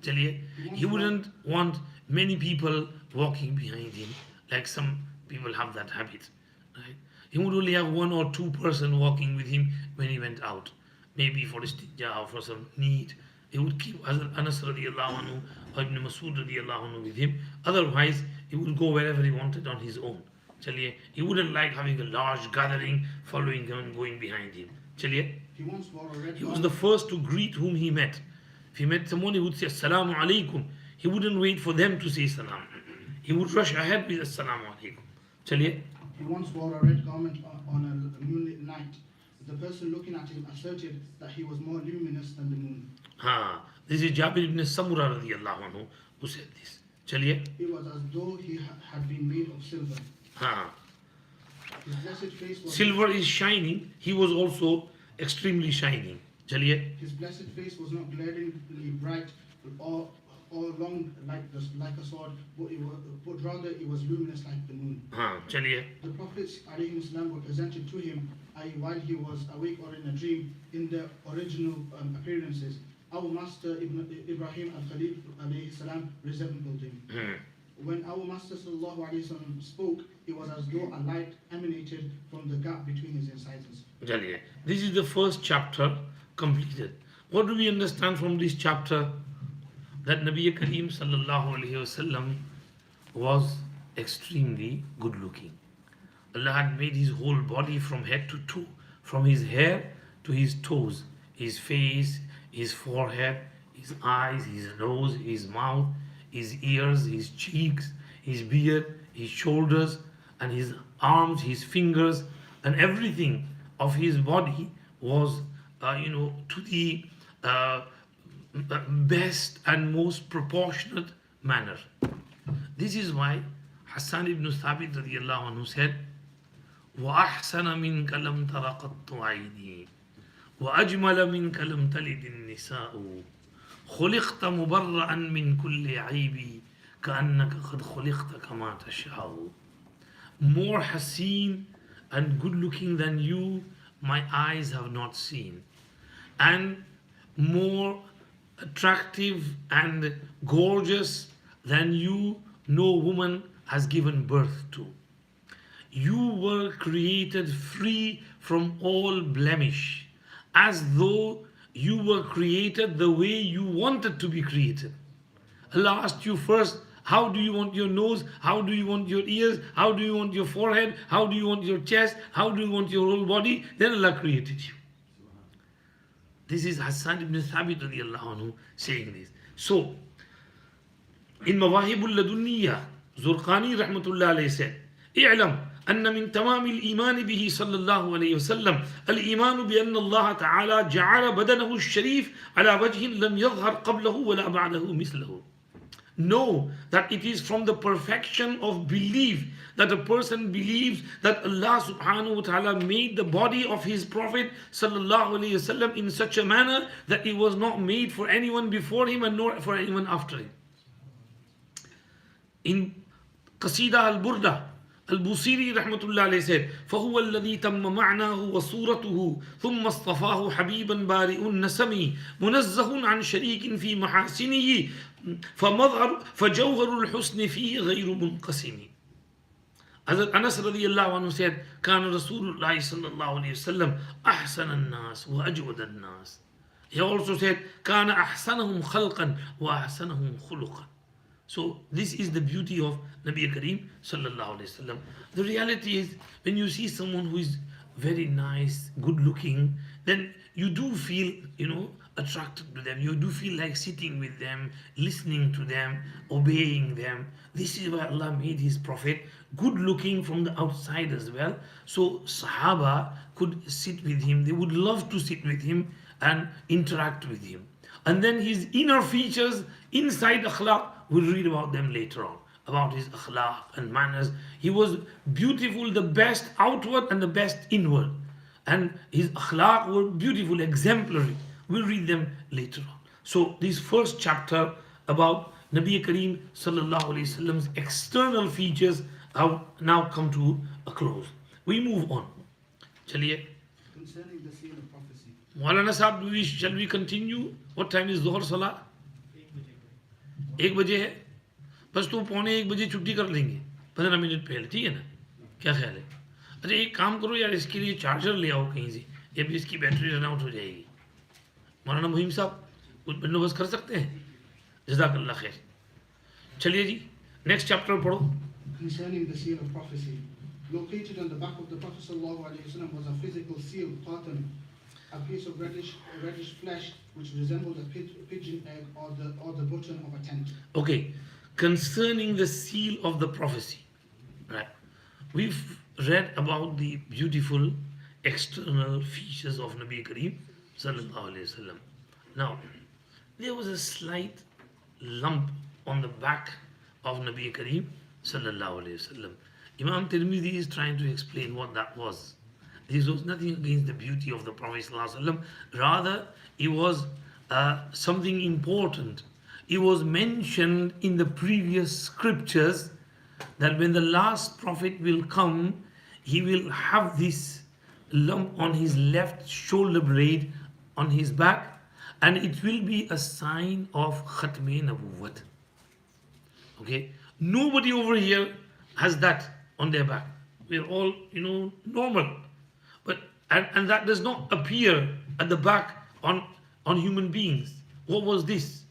Chaliye. He wouldn't want many people walking behind him, like some people have that habit. Right? He would only have one or two person walking with him when he went out, maybe for istijja or for some need. He would keep Hazrat Anas radiallahu anhu or Ibn Masud radiallahu anhu with him. Otherwise, he would go wherever he wanted on his own. Chaliye, he wouldn't like having a large gathering following him and going behind him. Chaliye, He once wore a red he was the first to greet whom he met. If he met someone, he would say Assalamu alaikum. He wouldn't wait for them to say salam. He would rush ahead with Assalamu alaikum. Chaliye. He once wore a red garment on a moonlit night. The person looking at him asserted that he was more luminous than the moon. This is Jabir ibn Samura radiallahu anhu who said this. Chaliye. It was as though he had been made of silver. His blessed face was Silver is shining. He was also extremely shining. Chaliye. His blessed face was not glaringly bright or long like a sword, but rather it was luminous like the moon. Chaliye. The prophets ﷺ were presented to him, i.e. while he was awake or in a dream, in their original appearances. Our master Ibrahim al-Khalil ﷺ resembled him. When our master ﷺ spoke, it was as though a light emanated from the gap between his incisors. Chaliye. This is the first chapter completed. What do we understand from this chapter? That Nabi Kareem sallallahu alayhi wasallam was extremely good looking. Allah had made his whole body from head to toe, from his hair to his toes, his face, his forehead, his eyes, his nose, his mouth, his ears, his cheeks, his beard, his shoulders, and his arms, his fingers, and everything of his body was, to the best and most proportionate manner. This is why Hassan ibn Thabit radiallahu anhu said, وَأَحْسَنَ مِنْكَ لَمْ تَرَ قَطُّ عَيْنِي وَأَجْمَلَ مِنْكَ لَمْ تَلِدِ النِّسَاءُ خُلِقْتَ مُبَرَّأً مِنْ كُلِّ عَيْبِ كَأَنَّكَ قَدْ خُلِقْتَ كَمَا تَشَاءُ. More haseen and good looking than you, my eyes have not seen. And more attractive and gorgeous than you, no woman has given birth to. You were created free from all blemish, as though you were created the way you wanted to be created. Allah asked you first, how do you want your nose? How do you want your ears? How do you want your forehead? How do you want your chest? How do you want your whole body? Then Allah created you. This is Hassan ibn Thabit radiallahu anhu saying this. So, in Mawahibul Ladunniya, Zurqani rahmatullah alayhi said, اعلم أن من تمام الإيمان به صلى الله عليه وسلم الإيمان بأن الله تعالى جعل بدنه الشريف على وجه لم يظهر قبله ولا بعده مثله. Know that it is from the perfection of belief that a person believes that Allah subhanahu wa ta'ala made the body of his Prophet sallallahu alayhi wasallam in such a manner that it was not made for anyone before him and nor for anyone after him. In Qasida al-Burda, Al-Busiri rahmatullah alayhi said, فَهُوَ الَّذِي تَمَّ مَعْنَاهُ وَصُورَتُهُ ثُمَّ اصْطَفَاهُ حَبِيبًا بَارِئُ النَّسَمِ مُنَزَّهٌ عَنْ شَرِيكٍ فِي مَحَاسِنِهِ فَجَوْهَرُ الْحُسْنِ فِيهِ غَيْرُ مُنْقَسِمِ. Hazrat Anas radiallahu anhu said, كان رسول الله صلى الله عليه وسلم أحسن الناس وأجود الناس. He also said, كان أحسنهم خلقا وأحسنهم خلقا. So this is the beauty of Nabi Kareem sallallahu alayhi wasallam. The reality is, when you see someone who is very nice, good looking, then you do feel, attracted to them. You do feel like sitting with them, listening to them, obeying them. This is why Allah made his Prophet good looking from the outside as well. So Sahaba could sit with him. They would love to sit with him and interact with him. And then his inner features inside akhlaq, we'll read about them later on, about his akhlaq and manners. He was beautiful, the best outward and the best inward. And his akhlaq were beautiful, exemplary. We'll read them later on. So this first chapter about Nabi Kareem sallallahu alayhi wasallam's external features have now come to a close. We move on. Chaliye. Concerning the seal of prophecy. Maulana Sahab, shall we continue? What time is Dhuhr Salah? 1 बजे है. बस तो 1:45 बजे छुट्टी कर लेंगे 15 minute पहले, ठीक है ना? क्या ख्याल है? अच्छा एक काम करो यार, इसके लिए चार्जर ले आओ कहीं से, ये भी इसकी बैटरी रन आउट हो जाएगी। मौलाना मुहिम साहब कुछ बंदोबस्त कर सकते हैं? जज़ाकल्लाह खैर। चलिए जी, नेक्स्ट चैप्टर पढ़ो। Concerning the seal of prophecy, located on the back of the Prophet ﷺ was a physical seal, khatam, a piece of reddish flesh which resembled a pigeon egg or the button of a tent. Okay, concerning the seal of the prophecy, right? We've read about the beautiful external features of Nabi Kareem sallallahu alaihi wasallam. Now, there was a slight lump on the back of Nabi Kareem sallallahu alaihi wasallam. Imam Tirmidhi is trying to explain what that was. This was nothing against the beauty of the Prophet sallallahu alaihi wasallam. Rather, it was something important. It was mentioned in the previous scriptures that when the last prophet will come, he will have this lump on his left shoulder blade on his back, and it will be a sign of Khatme Nabuwwat. Okay, nobody over here has that on their back. We're all, normal, but and that does not appear at the back on human beings. What was this?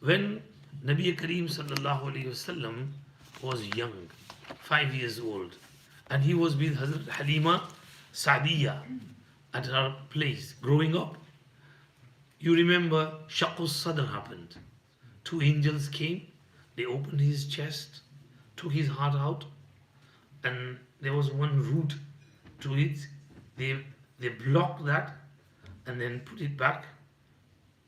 When Nabi Kareem sallallahu alaihi wasallam was young, 5 years old, and he was with Hazrat Halima Sa'diya at her place growing up. You remember Shaqqus Sadr happened. 2 angels came, they opened his chest, took his heart out, and there was one root to it. They blocked that and then put it back,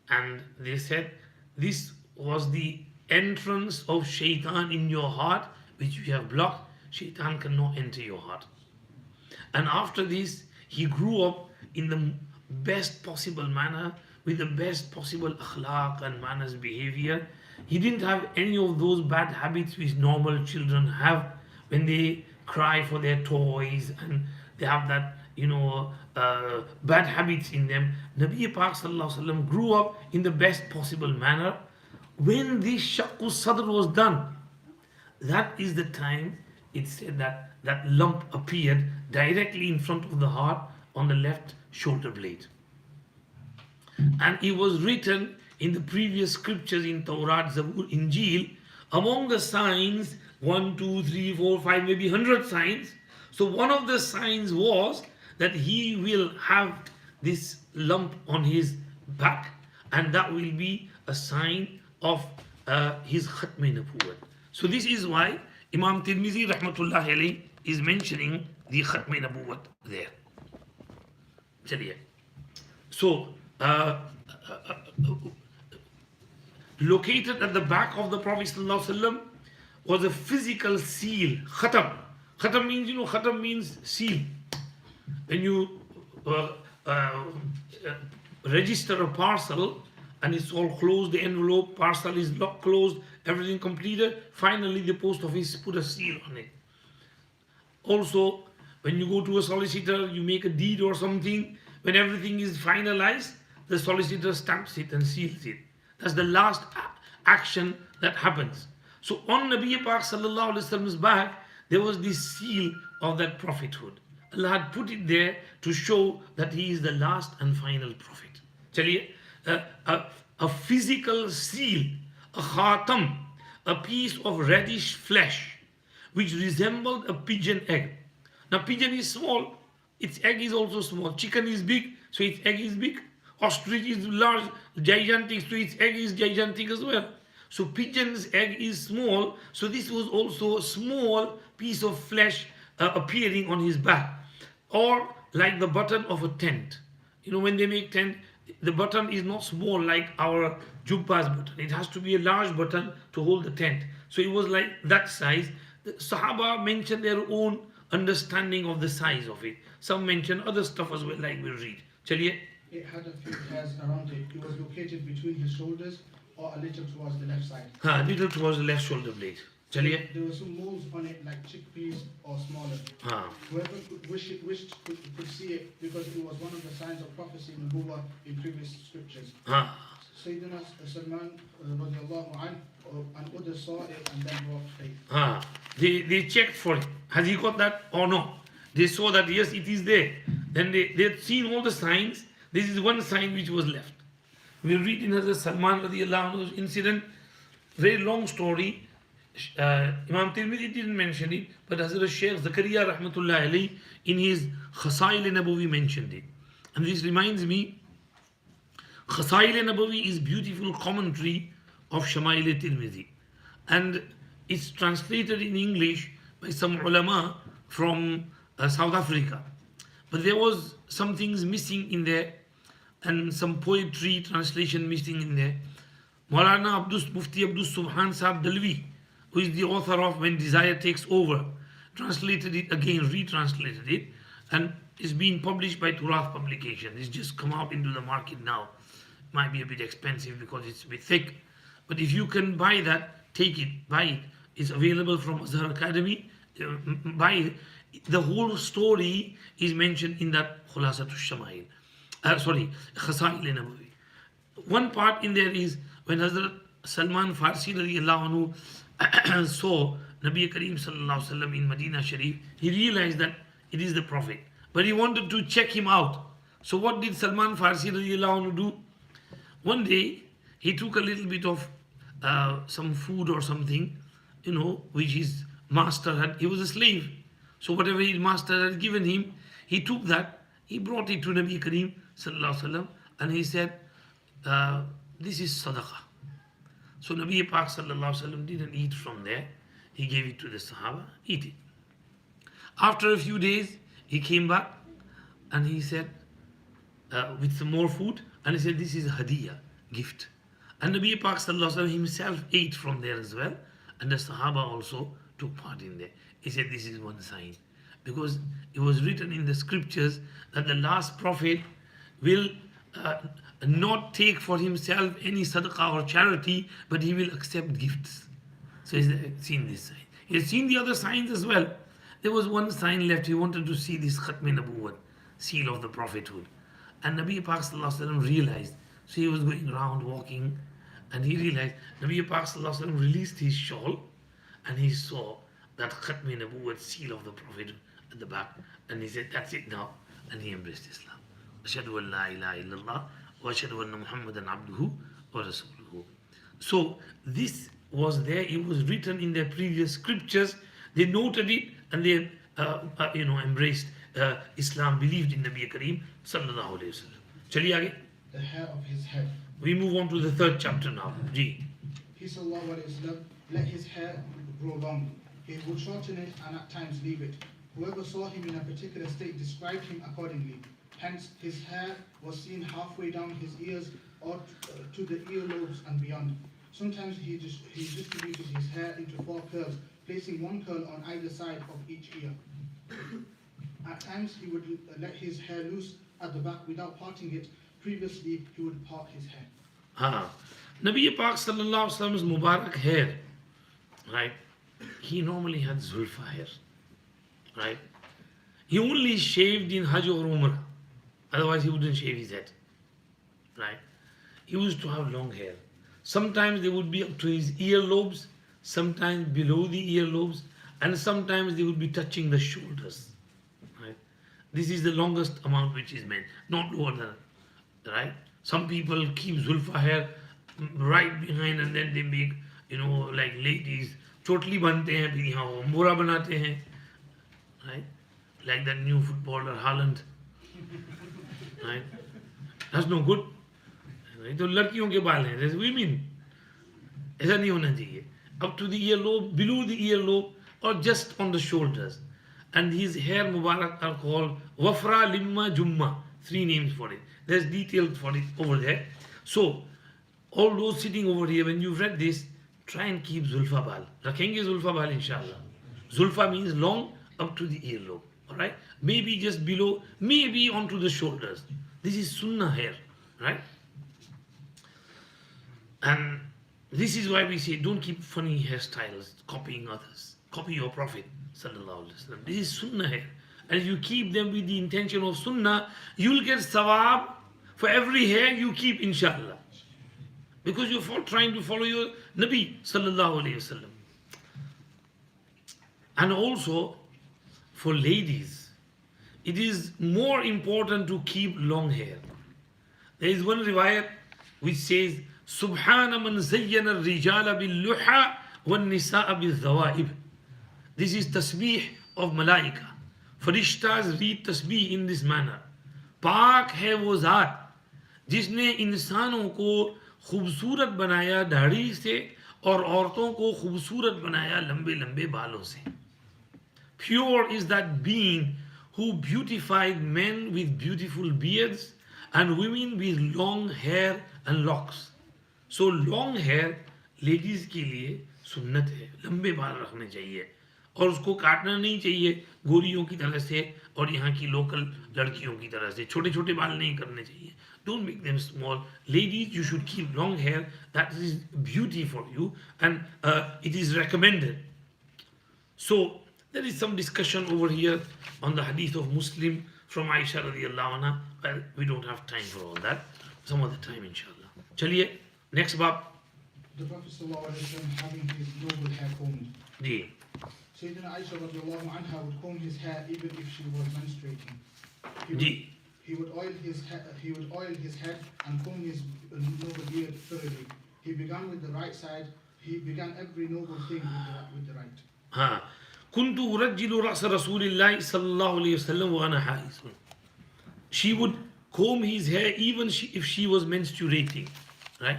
and they said this was the entrance of shaitan in your heart, which you have blocked. Shaitan cannot enter your heart. And after this, he grew up in the best possible manner, with the best possible akhlaq and manners behavior. He didn't have any of those bad habits which normal children have when they cry for their toys and they have that, bad habits in them. Nabi Pak Sallallahu Alaihi Wasallam grew up in the best possible manner. When this Shaqqus Sadr was done, that is the time it said that that lump appeared directly in front of the heart on the left shoulder blade. And it was written in the previous scriptures in Tawrat, Zabur, Injil, among the signs, 1, 2, 3, 4, 5, maybe 100 signs. So one of the signs was that he will have this lump on his back, and that will be a sign of his Khatme Nabuwwat. So this is why Imam Tirmidhi rahmatullahi alayhi is mentioning the Khatme Nabuwwat there. Chaliye. So located at the back of the Prophet sallallahu alaihi wasallam was a physical seal, khatam. Khatam means, khatam means seal. When you register a parcel and it's all closed, the envelope, parcel is locked, closed, everything completed, finally the post office put a seal on it. Also, when you go to a solicitor, you make a deed or something, when everything is finalized, the solicitor stamps it and seals it. That's the last action that happens. So on Nabi Pak Sallallahu Alaihi Wasallam's back, there was this seal of that prophethood. Allah had put it there to show that he is the last and final prophet. Chaliye, a physical seal, a khatam, a piece of reddish flesh, which resembled a pigeon egg. Now pigeon is small, its egg is also small. Chicken is big, so its egg is big. Ostrich is large, gigantic, so its egg is gigantic as well. So pigeon's egg is small, so this was also a small piece of flesh appearing on his back. Or like the button of a tent. When they make tent, the button is not small like our jubba's button. It has to be a large button to hold the tent. So it was like that size. The Sahaba mentioned their own understanding of the size of it. Some mention other stuff as well, like we'll read. Chaliye. It had a few hairs around it. It was located between his shoulders or a little towards the left side. A little towards the left shoulder blade. चलिए. There were some moles on it like chickpeas or smaller. हाँ. Whoever could see it because it was one of the signs of prophecy in Nubuwa in previous scriptures. हाँ. Sayyidina Salman radiallahu anhu and others saw it and then brought faith. हाँ. They checked for it. Has he got that or no? They saw that yes, it is there. Then they had seen all the signs. This is one sign which was left. We read in Hazrat Salman radiallahu anhu's incident, very long story. Imam Tirmidhi didn't mention it, but Hazrat Shaykh Zakaria rahmatullah alayhi in his Shama'ile Nabawi mentioned it. And this reminds me, Shama'ile Nabawi is beautiful commentary of Shama'ile Tirmidhi. And it's translated in English by some ulama from South Africa. But there was some things missing in there and some poetry translation missing in there. Maulana Mufti Abdul Subhan Sahab Dalvi, who is the author of When Desire Takes Over, translated it again, retranslated it, and it's been published by Turath Publication. It's just come out into the market now. Might be a bit expensive because it's a bit thick, but if you can buy that, take it, buy it. It's available from Azhar Academy. Buy it. The whole story is mentioned in that Khulasatul Shama'il. Khasa'il Nabawi. One part in there is when Hazrat Salman Farsi radiallahu anhu saw Nabi Kareem sallallahu alaihi wasallam in Medina Sharif, he realized that it is the Prophet. But he wanted to check him out. So what did Salman Farsi radiallahu anhu do? One day, he took a little bit of some food or something, which his master had. He was a slave. So whatever his master had given him, he took that, he brought it to Nabi Kareem sallallahu alaihi wasallam, and he said, this is sadaqah. So Nabi Pak sallallahu alaihi wasallam didn't eat from there. He gave it to the Sahaba, eat it. After a few days, he came back and he said, with some more food, and he said, this is a hadiyah, gift. And Nabi Pak sallallahu alaihi wasallam himself ate from there as well, and the Sahaba also took part in there. He said, this is one sign. Because it was written in the scriptures that the last prophet will not take for himself any sadaqah or charity, but he will accept gifts. So he's seen this sign. He has seen the other signs as well. There was one sign left. He wanted to see this Khatm Nabuwwat, seal of the prophethood. And Nabi Pak sallallahu alaihi wasallam realized. So he was going around walking, and he realized Nabi Pak sallallahu alaihi wasallam released his shawl, and he saw that Khatm Nabuwwat, seal of the prophethood at the back. And he said, that's it now. And he embraced Islam. Ashhadu an la ilaha illallah wa ashhadu anna Muhammadan abduhu wa rasuluhu. So this was there. It was written in their previous scriptures. They noted it and they embraced Islam, believed in Nabi Kareem sallallahu alayhi wasallam. Chaliye aage. The hair of his head. We move on to the third chapter now. Ji. He sallallahu alayhi wasallam let his hair grow long. He would shorten it and at times leave it. Whoever saw him in a particular state described him accordingly. Hence, his hair was seen halfway down his ears or to the earlobes and beyond. Sometimes he distributed his hair into 4 curls, placing one curl on either side of each ear. At times, he would let his hair loose at the back without parting it. Previously, he would part his hair. Nabi Pak sallallahu alaihi wasallam's Mubarak hair, right? He normally had zulfa hair, right? He only shaved in Hajj or Umrah. Otherwise, he wouldn't shave his head, right? He used to have long hair. Sometimes they would be up to his earlobes, sometimes below the earlobes, and sometimes they would be touching the shoulders, right? This is the longest amount which is meant, not lower than that, right? Some people keep zulfa hair right behind and then they make, like ladies, chotli bante hain, phir yahan wo mora banate hain, right? Like that new footballer Haaland, right? That's no good. ये तो लड़कियों के बाल हैं, there's women. ऐसा नहीं होना चाहिए. Up to the earlobe, below the earlobe, or just on the shoulders. And his hair Mubarak are called Wafra, Limma, Jumma. 3 names for it. There's detailed for it over there. So, all those sitting over here, when you've read this, try and keep Zulfa Bal. Rakhenge Zulfa Bal, inshallah. Zulfa means long up to the earlobe. Alright? Maybe just below, maybe onto the shoulders. This is Sunnah hair. Right? And This is why we say don't keep funny hairstyles, copying others. Copy your Prophet. Sallallahu Alaihi Wasallam. This is sunnah hair. And if you keep them with the intention of sunnah, you'll get sawab for every hair you keep, inshallah. Because you're trying to follow your Nabi Sallallahu Alaihi Wasallam. And also, for ladies, it is more important to keep long hair. There is one riwayat which says, Subhana man zayyana al-rijala bil-luha wal-nisa'a bil-dhawaib. This is tasbih of malaika. Farishtas read tasbih in this manner. पाक है वो ज़ात जिसने इंसानों को खूबसूरत बनाया दाढ़ी से और औरतों को खूबसूरत बनाया लंबे लंबे बालों से. Pure is that being who beautified men with beautiful beards and women with long hair and locks. So long hair ladies के लिए सुन्नत है, लंबे बाल रखने चाहिए और उसको काटना नहीं चाहिए गोरियों की तरह से और यहाँ की लोकल लड़कियों की तरह से. छोटे छोटे बाल नहीं करने चाहिए. Don't make them small. Ladies, you should keep long hair. That is beauty for you and it is recommended. So there is some discussion over here on the hadith of Muslim from Aisha radiallahu anha. Well, we don't have time for all that. Some other time, inshallah. Chaliye, next bab. The Prophet ﷺ having his noble hair combed. Ji. Sayyidina Aisha radiallahu anha would comb his hair even if she was menstruating. Ji. He would oil his head and comb his noble beard thoroughly. He began with the right side. He began every noble thing with the right. ها كنت أرجل رأس رسول الله صلى الله عليه وسلم وأنا حائض. She would comb his hair even if she was menstruating, right?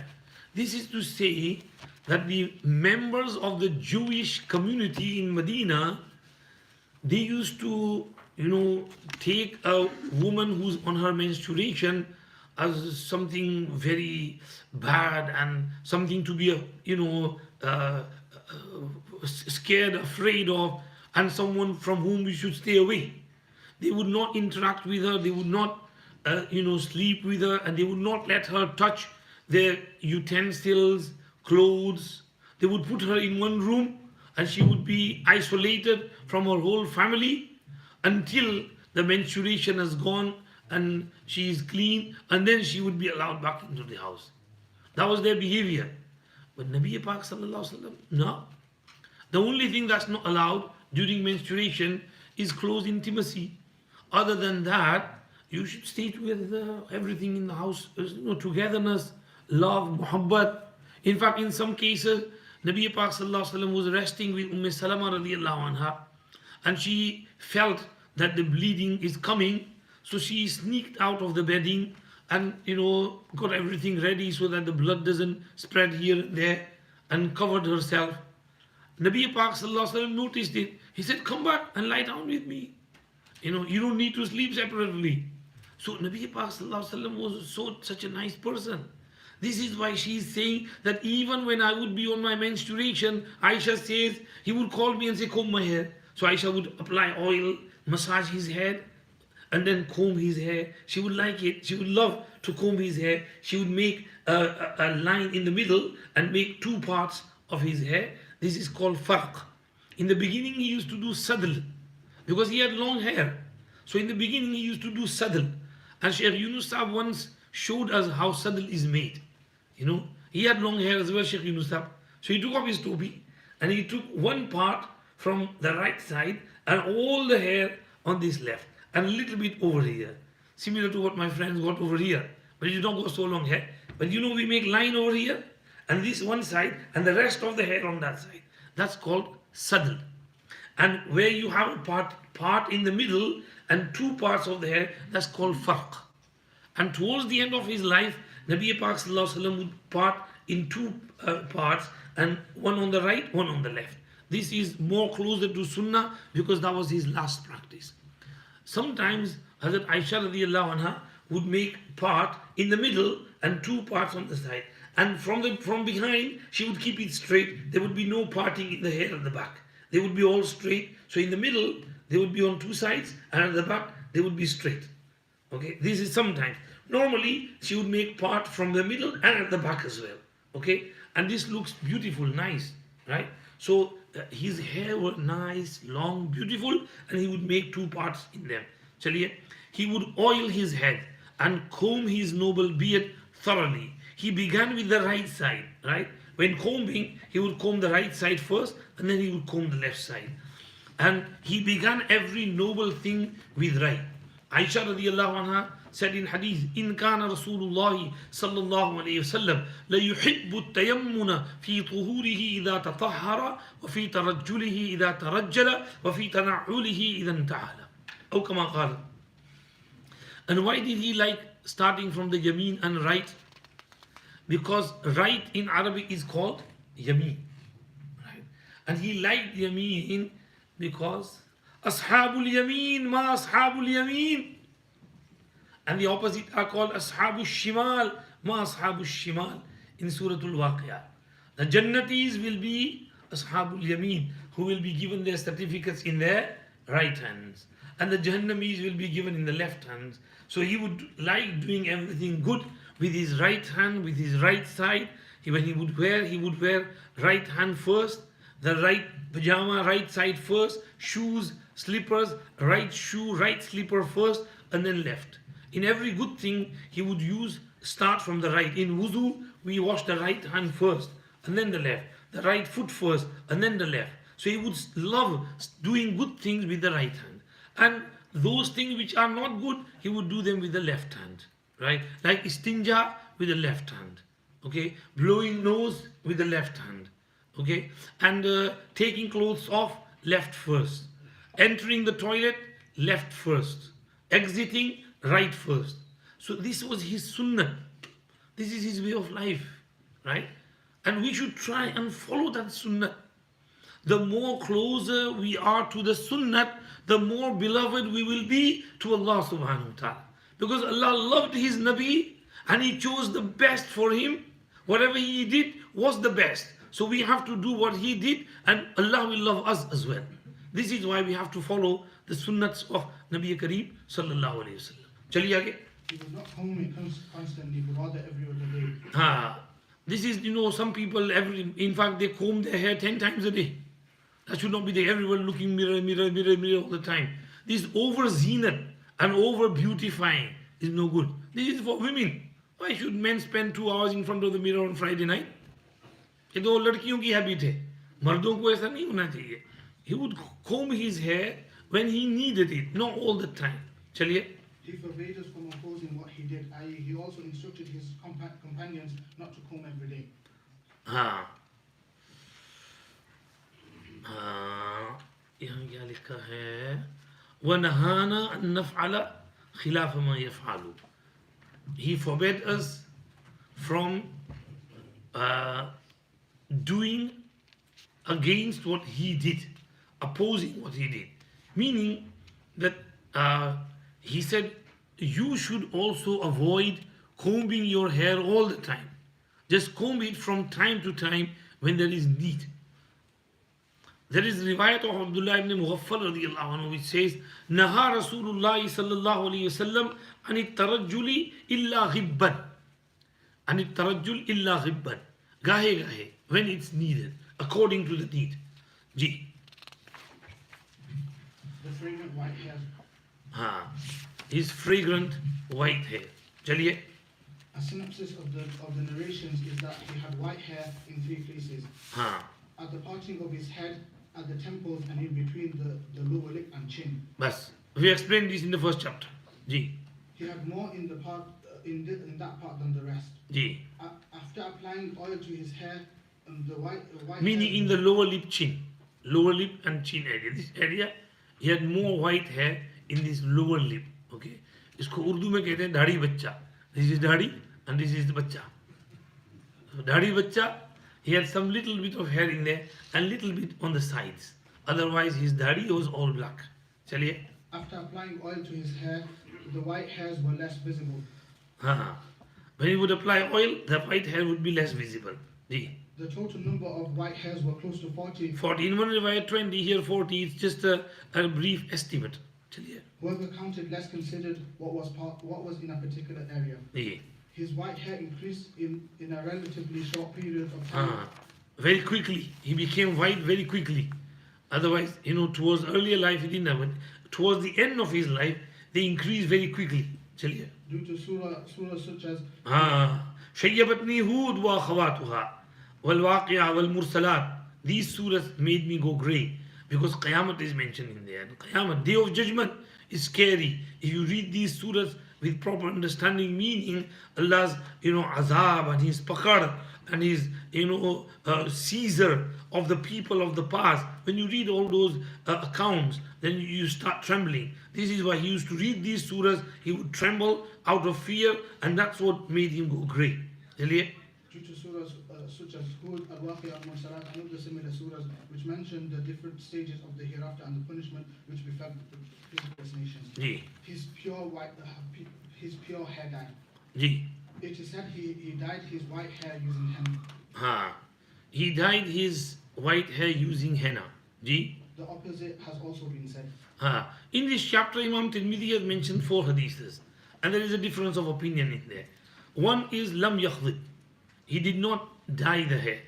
This is to say that the members of the Jewish community in Medina, they used to, take a woman who's on her menstruation as something very bad and something to be, scared, afraid of, and someone from whom we should stay away. They would not interact with her, they would not, sleep with her, and they would not let her touch their utensils, clothes. They would put her in one room and she would be isolated from her whole family until the menstruation has gone and she is clean, and then she would be allowed back into the house. That was their behavior. But Nabi Pak Sallallahu Alaihi Wasallam, no. The only thing that's not allowed during menstruation is close intimacy. Other than that, you should stay together, everything in the house, togetherness, love, muhabbat. In fact, in some cases, Nabi Pak Sallallahu Alaihi Wasallam was resting with Salama radiallahu anha, and she felt that the bleeding is coming, so she sneaked out of the bedding and got everything ready so that the blood doesn't spread here and there, and covered herself. Nabi Pak Sallallahu Alaihi Wasallam noticed it. He said, come back and lie down with me. You don't need to sleep separately. So Nabi Pak Sallallahu Alaihi Wasallam was such a nice person. This is why she is saying that even when I would be on my menstruation, Aisha says, he would call me and say, comb my hair. So Aisha would apply oil, massage his head, and then comb his hair. She would like it. She would love to comb his hair. She would make a line in the middle and make two parts of his hair. This is called farq. In the beginning, he used to do sadl because he had long hair. So in the beginning, he used to do sadl. And Sheikh Yunus Sahib once showed us how sadl is made. He had long hair as well, Sheikh Yunus Sahib. So he took off his topi and he took one part from the right side and all the hair on this left and a little bit over here. Similar to what my friends got over here. But you don't go so long hair. But we make line over here and this one side and the rest of the hair on that side. That's called sadl. And where you have a part in the middle and two parts of the hair, that's called farq. And towards the end of his life, Nabi Pak Sallallahu Alaihi Wasallam would part in two parts, and one on the right, one on the left. This is more closer to Sunnah because that was his last practice. Sometimes Hazrat Aisha radiallahu anha would make part in the middle and two parts on the side. And from behind, she would keep it straight. There would be no parting in the hair at the back. They would be all straight. So in the middle, they would be on two sides, and at the back, they would be straight. Okay, this is sometimes. Normally, she would make part from the middle and at the back as well. Okay, and this looks beautiful, nice, right? So his hair were nice, long, beautiful, and he would make two parts in them. Chaliye, he would oil his head and comb his noble beard thoroughly. He began with the right side, right? When combing, he would comb the right side first, and then he would comb the left side. And he began every noble thing with right. Aisha radiallahu anha said in hadith, إن كان رسول الله صلى الله عليه وسلم ليحب التيمن في طهوره إذا تطهر وفي ترجله إذا ترجل وفي تنعله إذا انتعل أو كما قال. And why did he like starting from the yameen and right? Because right in Arabic is called yameen, right? And he liked yameen because Ashabul Yameen, ma Ashabul Yameen. And the opposite are called Ashabul Shimal, ma Ashabul Shimal in Suratul Waqiyah. The Jannatis will be Ashabul Yameen, who will be given their certificates in their right hands. And the Jahannamis will be given in the left hands. So he would like doing everything good with his right hand, with his right side. When he would wear right hand first, the right pajama, right side first, shoes, slippers, right shoe, right slipper first, and then left. In every good thing, he would start from the right. In wuzu, we wash the right hand first, and then the left. The right foot first, and then the left. So he would love doing good things with the right hand. And those things which are not good, he would do them with the left hand. Right? Like istinja with the left hand. Okay? Blowing nose with the left hand. Okay? And taking clothes off, left first. Entering the toilet, left first. Exiting, right first. So this was his sunnah. This is his way of life. Right? And we should try and follow that sunnah. The more closer we are to the sunnah, the more beloved we will be to Allah subhanahu wa ta'ala. Because Allah loved his Nabi and he chose the best for him. Whatever he did was the best. So we have to do what he did and Allah will love us as well. This is why we have to follow the sunnats of Nabi Kareem sallallahu alayhi wa sallam. Chaliye aage. He was not combing constantly, but rather every other day. This is, some people, in fact, they comb their hair 10 times a day. That should not be there. Everyone looking mirror all the time. This over zenat and over beautifying is no good. This is for women. Why should men spend 2 hours in front of the mirror on Friday night? ये तो लड़कियों की habit है. मर्दों को ऐसा नहीं होना चाहिए. He would comb his hair when he needed it, not all the time. चलिए. He forbade us from opposing what he did, i.e. he also instructed his companions not to comb every day. यहाँ क्या लिखा है? وَنَهَانَا أَن نَفْعَلَ خِلَافَ مَا يَفْعَلُ. He forbade us from doing against what he did, opposing what he did. Meaning that he said, you should also avoid combing your hair all the time. Just comb it from time to time when there is need. There is riwayat of Abdullah ibn Mughaffal radiyallahu anhu which says, Naha Rasulullah sallallahu alayhi wasallam anit tarajjuli illa ghibban. Anit tarajjul illa ghibban. Gahe, when it's needed, according to the need. Ji. The fragrant white hair. His fragrant white hair. Chaliye. A synopsis of the narrations is that he had white hair in 3 places. At the parting of his head, at the temples, and in between the lower lip and chin. Bas. We explained this in the first chapter. Ji. He had more in the part in that part than the rest. Ji. After applying oil to his hair, the white Meaning hair, in the lower lip, chin. Lower lip and chin area. This area, he had more white hair in this lower lip. Okay. इसको उर्दू में कहते हैं दाढ़ी बच्चा. This is दाढ़ी and this is the बच्चा. So दाढ़ी बच्चा, he had some little bit of hair in there and little bit on the sides. Otherwise his दाढ़ी was all black. चलिए. After applying oil to his hair, the white hairs were less visible. When he would apply oil, the white hair would be less visible. Ji. The total number of white hairs were close to 40. 40. In one riwayat 20, here 40. It's just a brief estimate. चलिए. Whoever counted less considered what was in a particular area. Ji. his white hair increased in a relatively short period of time. Very quickly. He became white very quickly. Otherwise, towards earlier life he didn't have it. Towards the end of his life, they increased very quickly. Chaliye. Due to surah such as شيبتني هود وأخواتها والواقعة والمرسلات. These surahs made me go grey because Qiyamah is mentioned in there. Qiyamah, Day of Judgment, is scary. If you read these surahs with proper understanding, meaning Allah's azab and His pakar and His Caesar of the people of the past. When you read all those accounts, then you start trembling. This is why he used to read these surahs. He would tremble out of fear, and that's what made him go grey. Chaliye. due to surahs such as Hud, Al-Waqi'ah, Al-Mursalat, and other similar surahs which mention the different stages of the hereafter and the punishment which befell the previous nations. Ji. His pure hair dyed. Ji. It is said he dyed his white hair using henna. He dyed his white hair using henna. Ji. The opposite has also been said. In this chapter, Imam Tirmidhi has mentioned 4 hadiths, and there is a difference of opinion in there. One is lam yakhdib. He did not dye the hair.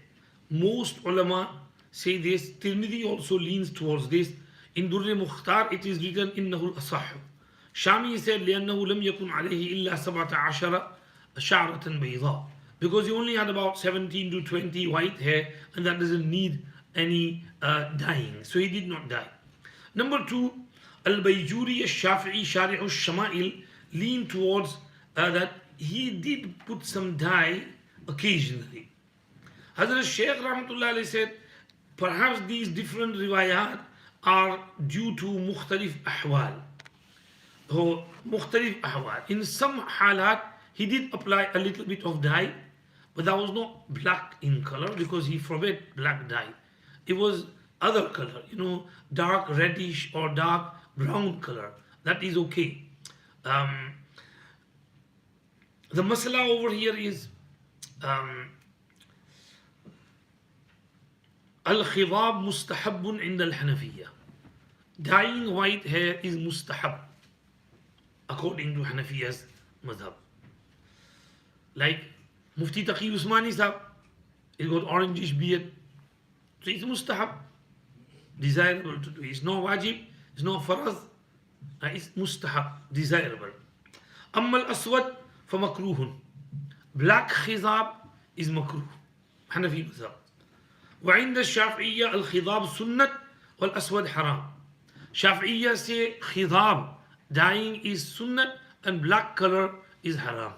Most ulama say this. Tirmidhi also leans towards this. In Durr Mukhtar, it is written innahu al-asah. Shami said لأنه لم يكن عليه إلا 17 شعرة بيضاء, because he only had about 17 to 20 white hair, and that doesn't need any dyeing, so he did not dye. Number 2, Al-Bayjuri al-Shafi'i Shari'u al-Shama'il lean towards that he did put some dye occasionally. Hazrat Shaykh Rahmatullah Alayhi said perhaps these different riwayat are due to mukhtalif ahwal. In some halat he did apply a little bit of dye, but that was not black in color because he forbade black dye. It was other color, dark reddish or dark brown color. That is okay. The masala over here is al-khidab mustahabun inda al-Hanafiyya. Dyeing white hair is mustahab according to Hanafiya's madhab. Like Mufti Taqi Usmani Sahab, he's got orangish beard, so it's mustahab, desirable to do. It's not wajib, it's not faraz, it's mustahab, desirable. Amma al-aswad fa makruhun. Black khizab is makruh, Hanafi madhab. وعند الشافعية الخضاب سنة والأسود حرام. Shafi'iyya say khidab, dyeing is sunnat and black color is haram.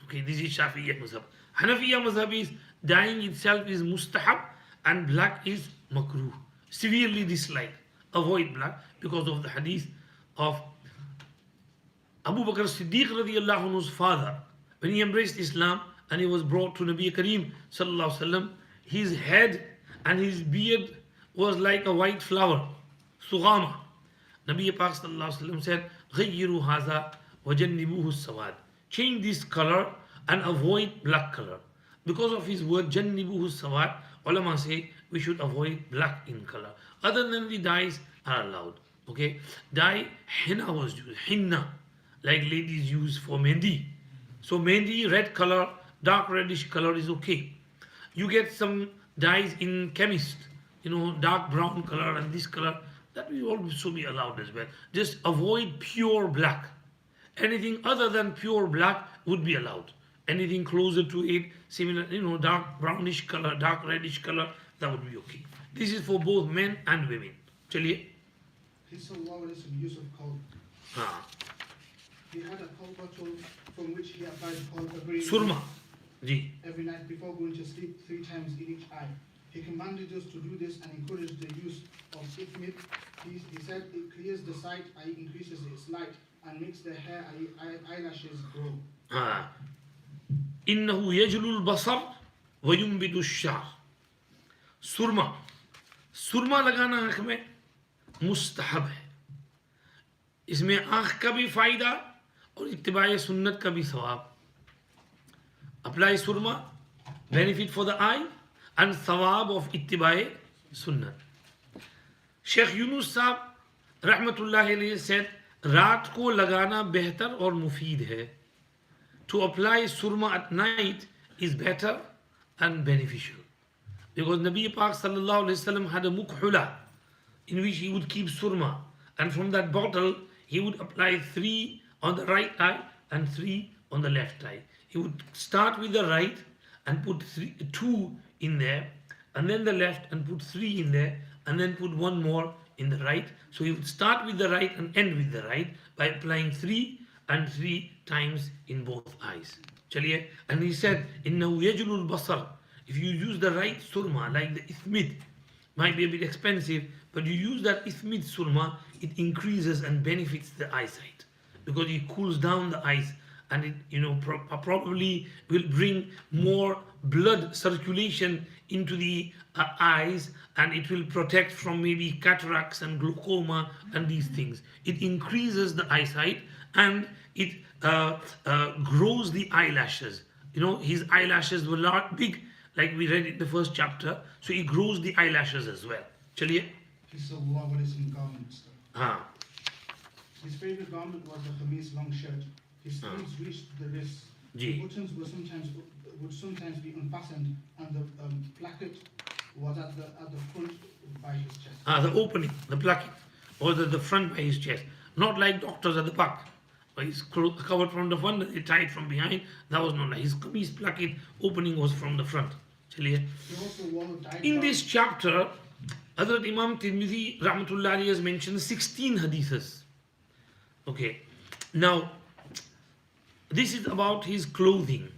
Okay, this is Shafi'iyya mazhab. Hanafiya mazhab is dyeing itself is mustahab and black is makruh, severely disliked. Avoid black because of the hadith of Abu Bakr Siddiq radiallahu anhu's father. When he embraced Islam and he was brought to Nabi Kareem sallallahu alaihi wasallam, his head and his beard was like a white flower, sughama. Nabi Pak sallallahu alaihi wasallam said, غيروا هذا وجنبوه السواد. Change this color and avoid black color. Because of his word جنبوه السواد, ulama say we should avoid black in color. Other than the dyes are allowed. Okay, dye henna was used, henna, like ladies use for mehndi. So mehndi, red color, dark reddish color is okay. You get some dyes in chemist, dark brown color and this color, that will also be allowed as well. Just avoid pure black. Anything other than pure black would be allowed. Anything closer to it, similar, dark brownish color, dark reddish color, that would be okay. This is for both men and women. Chaliye. His sallallahu alayhi wa use of coal. He had a coal bottle from which he applied coal Surma. Ji. every night before going to sleep 3 times in each eye. He commanded us to do this and encouraged the use of ifmit. He said it clears the sight, i.e. increases its light, and makes the hair, i.e. eyelashes grow. إنه يجل البصر وينبت الشعر. सुरमा लगाना आंख में मुस्तहब है. इसमें आंख का भी फायदा और इत्तिबाए सुन्नत का भी सवाब. Apply surma, benefit for the eye and sawab of ittibae sunnat. Sheikh Yunus Sahab rahmatullahi alayhi said, रात को लगाना बेहतर और मुफीद है. to apply surma at night is better and beneficial. Because Nabi Pak sallallahu alaihi wasallam had a mukhula in which he would keep surma, and from that bottle he would apply 3 on the right eye and 3 on the left eye. He would start with the right and put 2 in there, and then the left and put 3 in there, and then put 1 more in the right. So he would start with the right and end with the right by applying 3 and 3 times in both eyes. Chaliye? And he said, "Innahu yajlul basar." If you use the right surma, like the ithmid, might be a bit expensive, but you use that ithmid surma, it increases and benefits the eyesight because it cools down the eyes, and it probably will bring more blood circulation into the eyes, and it will protect from maybe cataracts and glaucoma and these things. It increases the eyesight, and it grows the eyelashes. His eyelashes were not big, like we read in the first chapter, so it grows the eyelashes as well. Chaliye? His garments. Ah. His favorite garment was the khamis, long shirt. His sleeves reached the wrists. The buttons would sometimes be unfastened, and the placket was at the front by his chest. The opening, the placket, or the front by his chest. Not like doctors at the back. His clothes covered from the front, they tied from behind. That was not like his kameez placket opening was from the front. He also wore dyed In this chapter, Hazrat Imam Tirmidhi Rahmatullah alayhi has mentioned 16 hadiths. Okay, now this is about his clothing.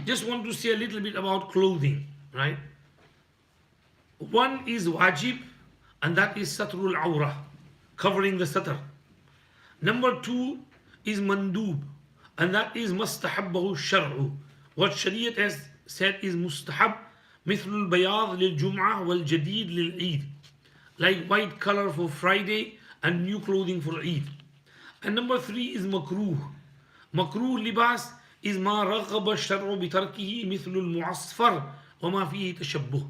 Just want to say a little bit about clothing, right? One is wajib, and that is satrul awrah, covering the satar. Number 2 is mandub, and that is mustahabbahu shar'u. What Shariat has said is mustahab, mithlul bayad lil jum'ah wal jadid lil Eid, like white color for Friday and new clothing for Eid. And number 3 is makruh. Makruh libas is ma raghaba shar'u bitarkihi mithlul mu'asfar wa ma fihi tashabbuh.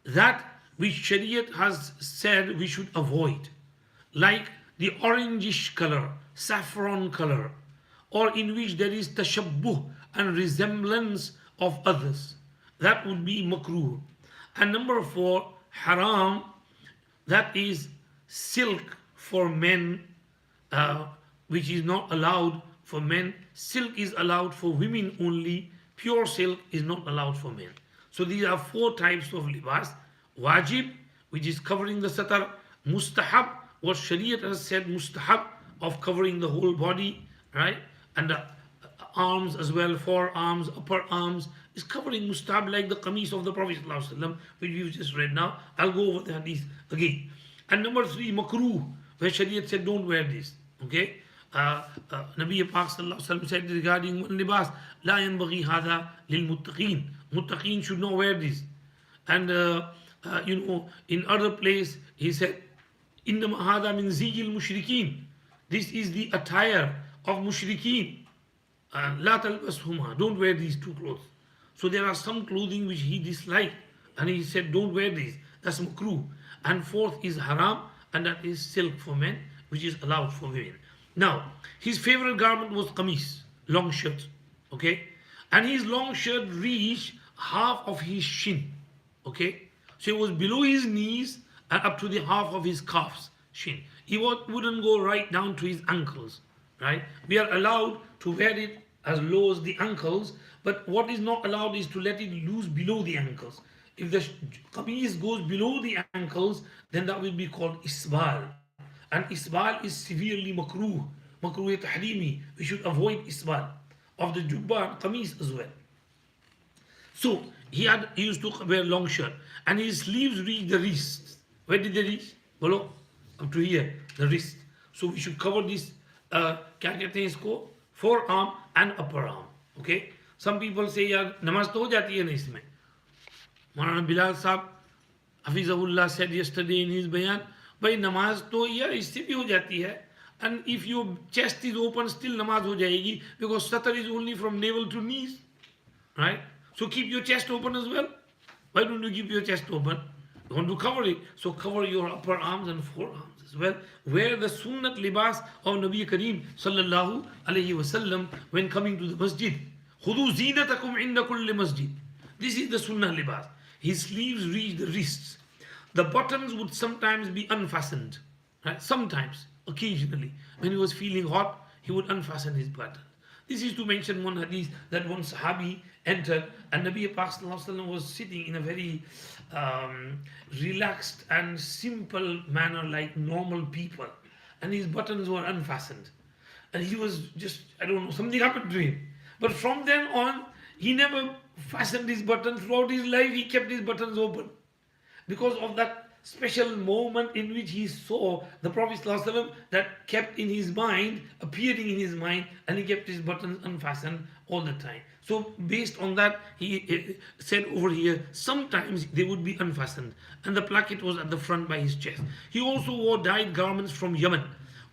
That which Shariat has said we should avoid, like the orangish color, saffron color, or in which there is tashabbuh and resemblance of others. That would be makruh. And number 4, haram, that is silk for men, which is not allowed for men. Silk is allowed for women only. Pure silk is not allowed for men. So these are 4 types of libas. Wajib, which is covering the satar. Mustahab, what Shariat has said, mustahab, of covering the whole body, right? And the arms as well, forearms, upper arms, is covering mustahab, like the qamis of the Prophet ﷺ, which we've just read now. I'll go over the hadith again. And number 3, makruh, where Shariat said don't wear this. Okay? Nabi Pak ﷺ said regarding one libas, la yanbaghi hadha lil muttaqeen. Muttaqeen should not wear this. And in other place he said, innama hadha min zijil mushrikeen. This is the attire of mushrikeen. La talbashuma. Don't wear these 2 clothes. So there are some clothing which he disliked, and he said don't wear these. That's makruh. And 4th is haram, and that is silk for men, which is allowed for women. Now, his favorite garment was qamis, long shirt. Okay? And his long shirt reached half of his shin. Okay? So it was below his knees and up to the half of his calves shin. He wouldn't go right down to his ankles. Right? We are allowed to wear it as low as the ankles, but what is not allowed is to let it loose below the ankles. If the qamis goes below the ankles, then that will be called isbal. And isbal is severely makruh. Makruh tahrimi. We should avoid isbal of the jubba and qamis as well. So he used to wear long shirt, and his sleeves reached the wrists. Where did they reach? Below, up to here, the wrist. So we should cover this. क्या कहते हैं इसको, forearm and upper arm. Okay? Some people say यार नमाज तो हो जाती है ना इसमें. Maulana Bilal Sahab Hafizahullah said yesterday in his bayan, भाई नमाज तो यार इससे भी हो जाती है, and if your chest is open still namaz हो जाएगी, because satar is only from navel to knees, right? So keep your chest open as well. Why don't you keep your chest open? You want to cover it, so cover your upper arms and forearms as as well. Wear the sunnat libas of Nabi Kareem sallallahu alayhi wasallam when coming to the masjid. Khudu zinatakum inda kulli masjid. This is the sunnah libas. His sleeves reach the wrists. The buttons would sometimes be unfastened. Right? Sometimes, occasionally, when he was feeling hot, he would unfasten his button. This is to mention one hadith that one Sahabi entered and Nabi Pak was sitting in a very relaxed and simple manner like normal people, and his buttons were unfastened. And he was just, I don't know, something happened to him. But from then on, he never fastened his buttons. Throughout his life, he kept his buttons open. Because of that special moment in which he saw the Prophet ﷺ that kept in his mind, appearing in his mind, and he kept his buttons unfastened all the time. So based on that, he said over here, sometimes they would be unfastened, and the placket was at the front by his chest. He also wore dyed garments from Yemen,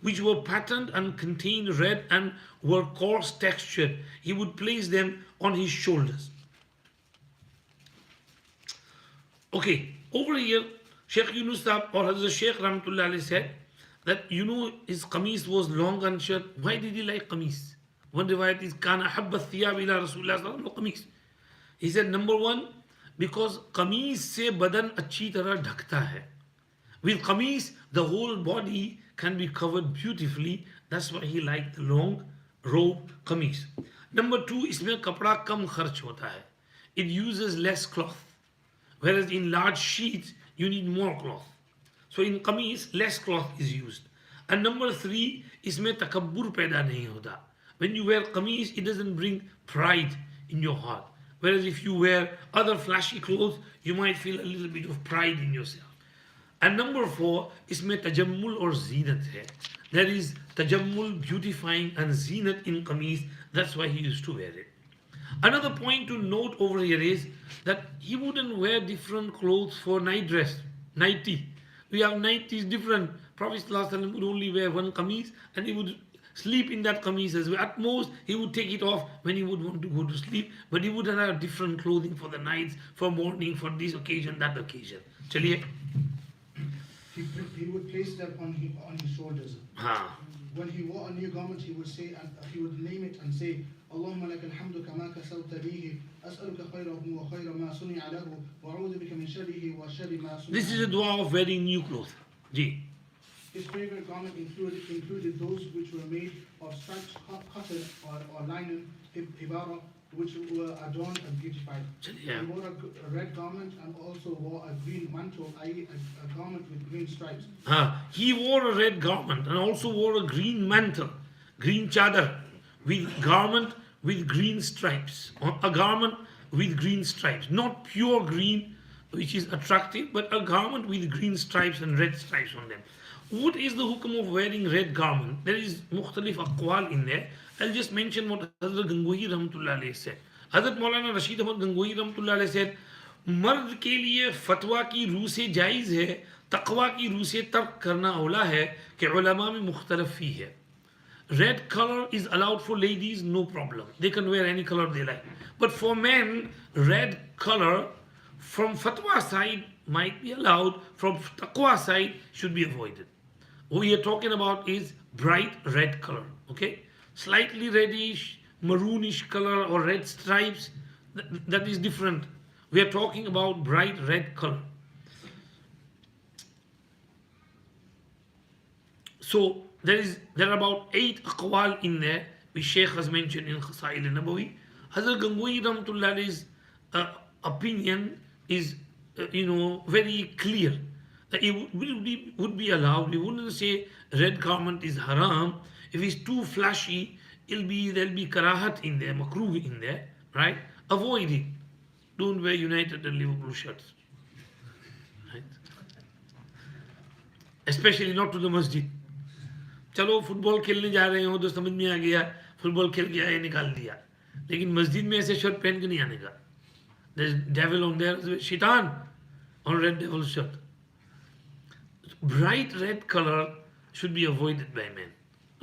which were patterned and contained red and were coarse textured. He would place them on his shoulders. Okay, over here, Sheikh Yunus or Hazrat Sheikh Rahmatullah Alayhi said that his qamis was long and short. Why did he like qamis? One riwayat is Kana habba thiyab ila Rasulullah sallallahu alaihi qamis. He said, number one, because qamis se badan achhi tarah dhakta hai. With qamis, the whole body can be covered beautifully. That's why he liked the long robe qamis. Number two, isme kapda kam kharch hota hai. It uses less cloth. Whereas in large sheets, you need more cloth. So in qamis, less cloth is used. And number three, isme takabbur paida nahi hota. When you wear qamis, it doesn't bring pride in your heart. Whereas if you wear other flashy clothes, you might feel a little bit of pride in yourself. And number four, isme tajammul or zinat hai. There is tajammul, beautifying, and zinat in qamis. That's why he used to wear it. Another point to note over here is that he wouldn't wear different clothes for night dress, nightie. We have nighties different. Prophet ﷺ would only wear one qamis and he would sleep in that qamis as well. At most, he would take it off when he would want to go to sleep, but he wouldn't have different clothing for the nights, for morning, for this occasion, that occasion. Chaliye. He would place that on his shoulders. When he wore a new garment, he would say, and he would name it and say, Allahumma laka alhamdu kama kasawta bihi, as'aluka khayrahu wa khayra ma suni'a lahu, wa a'udhu bika min sharrihi wa sharri ma suni'a. This is a dua of wearing new clothes. Ji. His favorite garment included those which were made of striped cotton or linen, ibara, which were adorned and beautified. Yeah. He wore a red garment and also wore a green mantle, i.e. a garment with green stripes. He wore a red garment and also wore a green mantle, green chadar, with garment with green stripes. A garment with green stripes. Not pure green, which is attractive, but a garment with green stripes and red stripes on them. What is the hukum of wearing red garment? There is mukhtalif aqwal in there. I'll just mention what Hazrat Gangohi Rahmatullah Alayhi said. Hazrat Maulana Rashid Ahmad Gangohi Rahmatullah Alayhi said, मर्द के लिए फतवा की रूह से जायज़ है, तकवा की रूह से तर्क करना औला है कि उलमा में मुख्तलफी है. Red color is allowed for ladies, no problem. They can wear any color they like. But for men, red color from fatwa side might be allowed, from taqwa side should be avoided. What we are talking about is bright red color, okay? Slightly reddish, maroonish color or red stripes, that is different. We are talking about bright red color. So there are about 8 aqwal in there, which Shaykh has mentioned in Shama'ile Nabawi. Hazrat Gangohi Rahmatullah's opinion is, very clear. That it would be allowed. We wouldn't say red garment is haram. If it's too flashy, there'll be karahat in there, makruh in there, right? Avoid it. Don't wear United and Liverpool shirts, right? Especially not to the masjid. चलो football खेलने जा रहे हो तो समझ में आ गया football खेल के आए निकाल दिया लेकिन मस्जिद में ऐसे शर्ट पहन के नहीं आने का there's devil on there shaitan on red devil shirt. Bright red color should be avoided by men.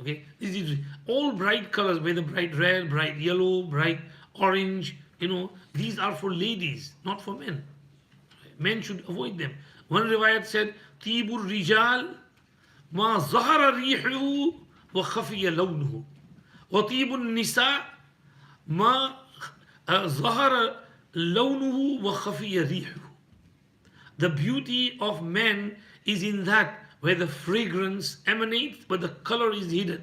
Okay, this is all bright colors, whether bright red, bright yellow, bright orange, these are for ladies, not for men. Men should avoid them. One riwayat said tibur rijal ما ظهر ريحه وخفي لونه وطيب النساء ما ظهر لونه وخفي ريحه. The beauty of man is in that where the fragrance emanates but the color is hidden.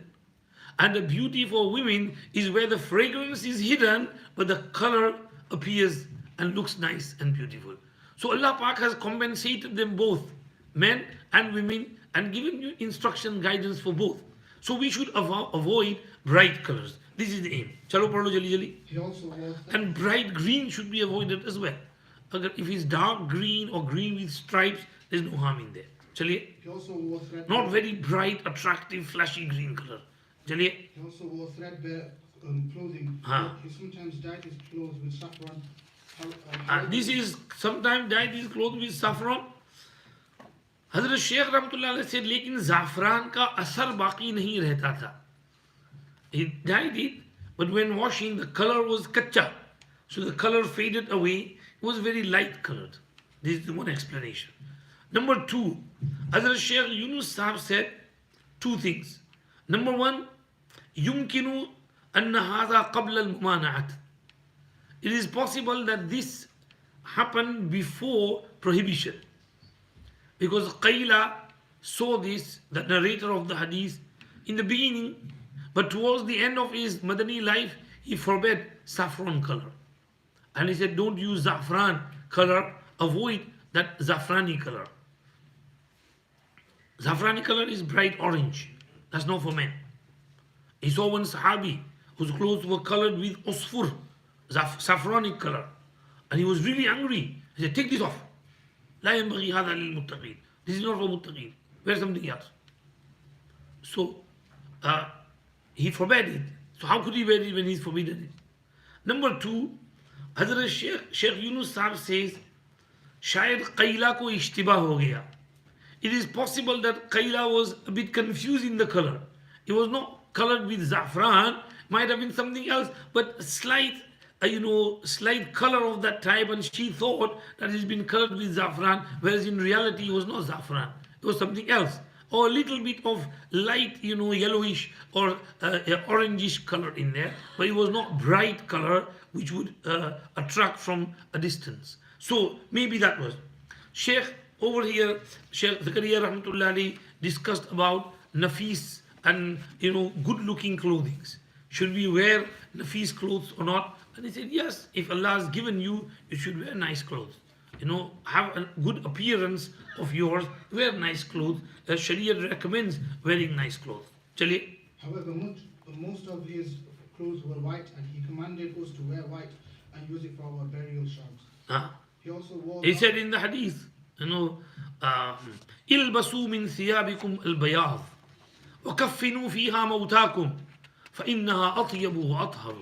And the beauty for women is where the fragrance is hidden but the color appears and looks nice and beautiful. So Allah Pak has compensated them both, men and women, and given you instruction guidance for both. So we should avoid bright colors. This is the aim. Chalo padlo jali jali. He also wore And bright green should be avoided as well. If it's dark green or green with stripes, there's no harm in there. Chaliye. he also wore threadbare. Not very bright, attractive, flashy green color. Chaliye. He also wore threadbare clothing. Huh. He sometimes dyed his clothes with saffron. This is sometimes dyed his clothes with saffron. Hazrat Shaykh Rahmatullah Alayhi said, लेकिन ज़ाफ़रान का असर बाकी नहीं रहता था. He dyed it, but when washing, the color was kacha. So the color faded away. It was very light colored. This is the one explanation. Number two, Hazrat Shaykh Yunus Sahib said two things. Number one, يمكن أن هذا قبل الممانعة. It is possible that this happened before prohibition. Because Qayla saw this, the narrator of the hadith, in the beginning, but towards the end of his Madani life, he forbade saffron color. And he said, don't use zafran color, avoid that zafrani color. Zafrani color is bright orange. That's not for men. He saw one Sahabi whose clothes were colored with usfur, saffronic color. And he was really angry. He said, take this off. لا ينبغي هذا للمتقين. This is not for muttaqin. Wear something else. So he forbade it. So how could he wear it when he's forbidden it? Number two, Hazrat Shaykh Yunus Sahib says, शायद Qayla को इश्तिबाह हो गया. It is possible that Qayla was a bit confused in the color. It was not colored with zafran, might have been something else, but slight color of that type, and she thought that it's been colored with zafran, whereas in reality it was not zafran, it was something else, or a little bit of light, yellowish or orangish color in there, but it was not bright color which would attract from a distance. So maybe that was. Sheikh over here, Sheikh Zakaria Rahmatullah Ali discussed about nafis and good looking clothing. Should we wear nafis clothes or not? And he said, yes, if Allah has given you, you should wear nice clothes. Have a good appearance of yours, wear nice clothes. Sharia recommends wearing nice clothes. Chaliye. However, most of his clothes were white, and he commanded us to wear white and use it for our burial shrouds. He also wore. He said in the hadith, إلبسوا من ثيابكم البياض وكفنوا فيها موتاكم فإنها أطيب وأطهر.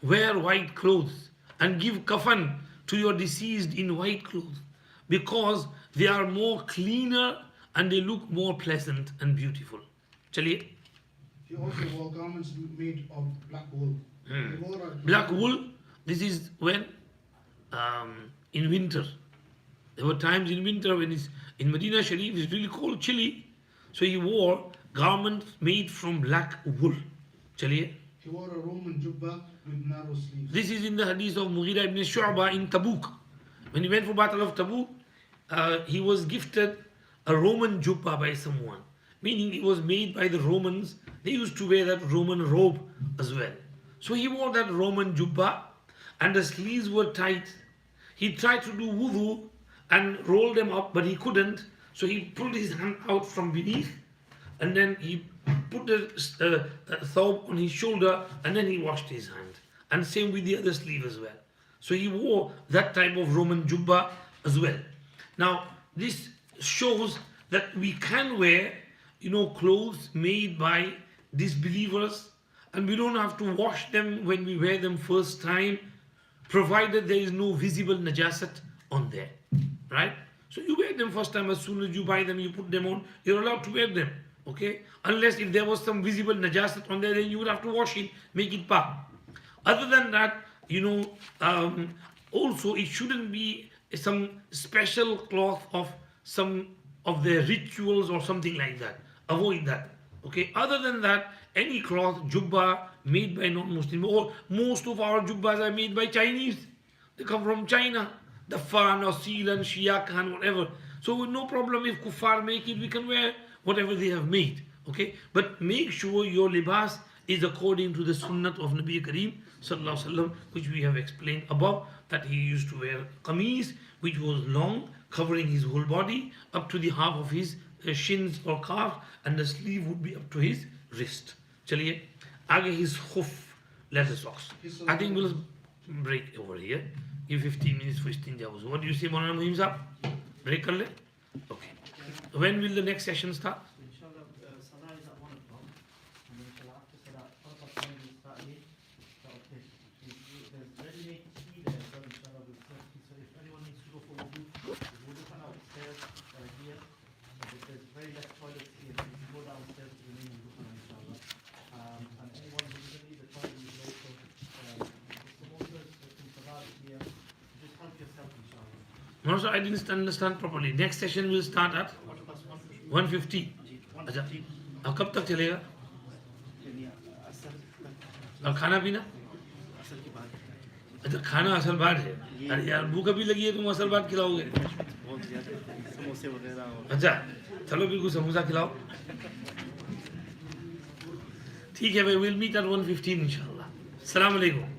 Wear white clothes and give kafan to your deceased in white clothes, because they are more cleaner and they look more pleasant and beautiful. Chaliye. He also wore garments made of black wool. He wore Black wool, this is when in winter. There were times in winter when it's in Medina Sharif, it's really cold, chilly. So he wore garments made from black wool. Chaliye. He wore a Roman jubba with narrow sleeves. This is in the hadith of Mughira ibn Shu'ba in Tabuk. When he went for Battle of Tabuk, he was gifted a Roman jubba by someone. Meaning it was made by the Romans. They used to wear that Roman robe as well. So he wore that Roman jubba and the sleeves were tight. He tried to do wudu and roll them up, but he couldn't. So he pulled his hand out from beneath and then he put the thawb on his shoulder and then he washed his hand. And same with the other sleeve as well. So he wore that type of Roman jubba as well. Now this shows that we can wear clothes made by disbelievers, and we don't have to wash them when we wear them first time, provided there is no visible najasat on there, right? So you wear them first time, as soon as you buy them, you put them on, you're allowed to wear them, okay? Unless if there was some visible najasat on there, then you would have to wash it, make it pak. Other than that, also it shouldn't be some special cloth of some of their rituals or something like that. Avoid that. Okay. Other than that, any cloth, jubba made by non-Muslim, or most of our jubbas are made by Chinese. They come from China. The Fan or Sealan, Shia Khan, whatever. So no problem if kuffar make it, we can wear whatever they have made. Okay. But make sure your libas is according to the sunnat of Nabi Kareem sallallahu alaihi wasallam, which we have explained above, that he used to wear qameez, which was long, covering his whole body up to the half of his shins or calf, and the sleeve would be up to his wrist. Chaliye, आगे his khuf, leather socks. I think we'll break over here. Give 15 minutes for istinja. What do you say, Maulana Muhim Sahab? Break kar le? Okay. When will the next session start? Inshallah, Salah is at 1 o'clock, and then inshallah after Salah, 1 o'clock time will start here. So, okay, there's ready-made tea there, so inshallah we'll serve tea. So if anyone needs to go for wudu, there's wudu pan upstairs, here. But there's very less toilets here, so you can go downstairs to the main wudu pan, inshallah. And anyone who doesn't need the toilet, you can also, the samosas, the Salah here, just help yourself, inshallah. No, sir, I didn't understand properly. Next session will start at 1:50. अच्छा, अब कब तक चलेगा? और खाना पीना? अच्छा, खाना असल बात है. अरे यार भूख अभी लगी है, तुम असल बात खिलाओगे? अच्छा, चलो भी कुछ समोसा खिलाओ. ठीक है भाई, we'll meet at 1:15 इंशाल्लाह. अस्सलाम वालेकुम.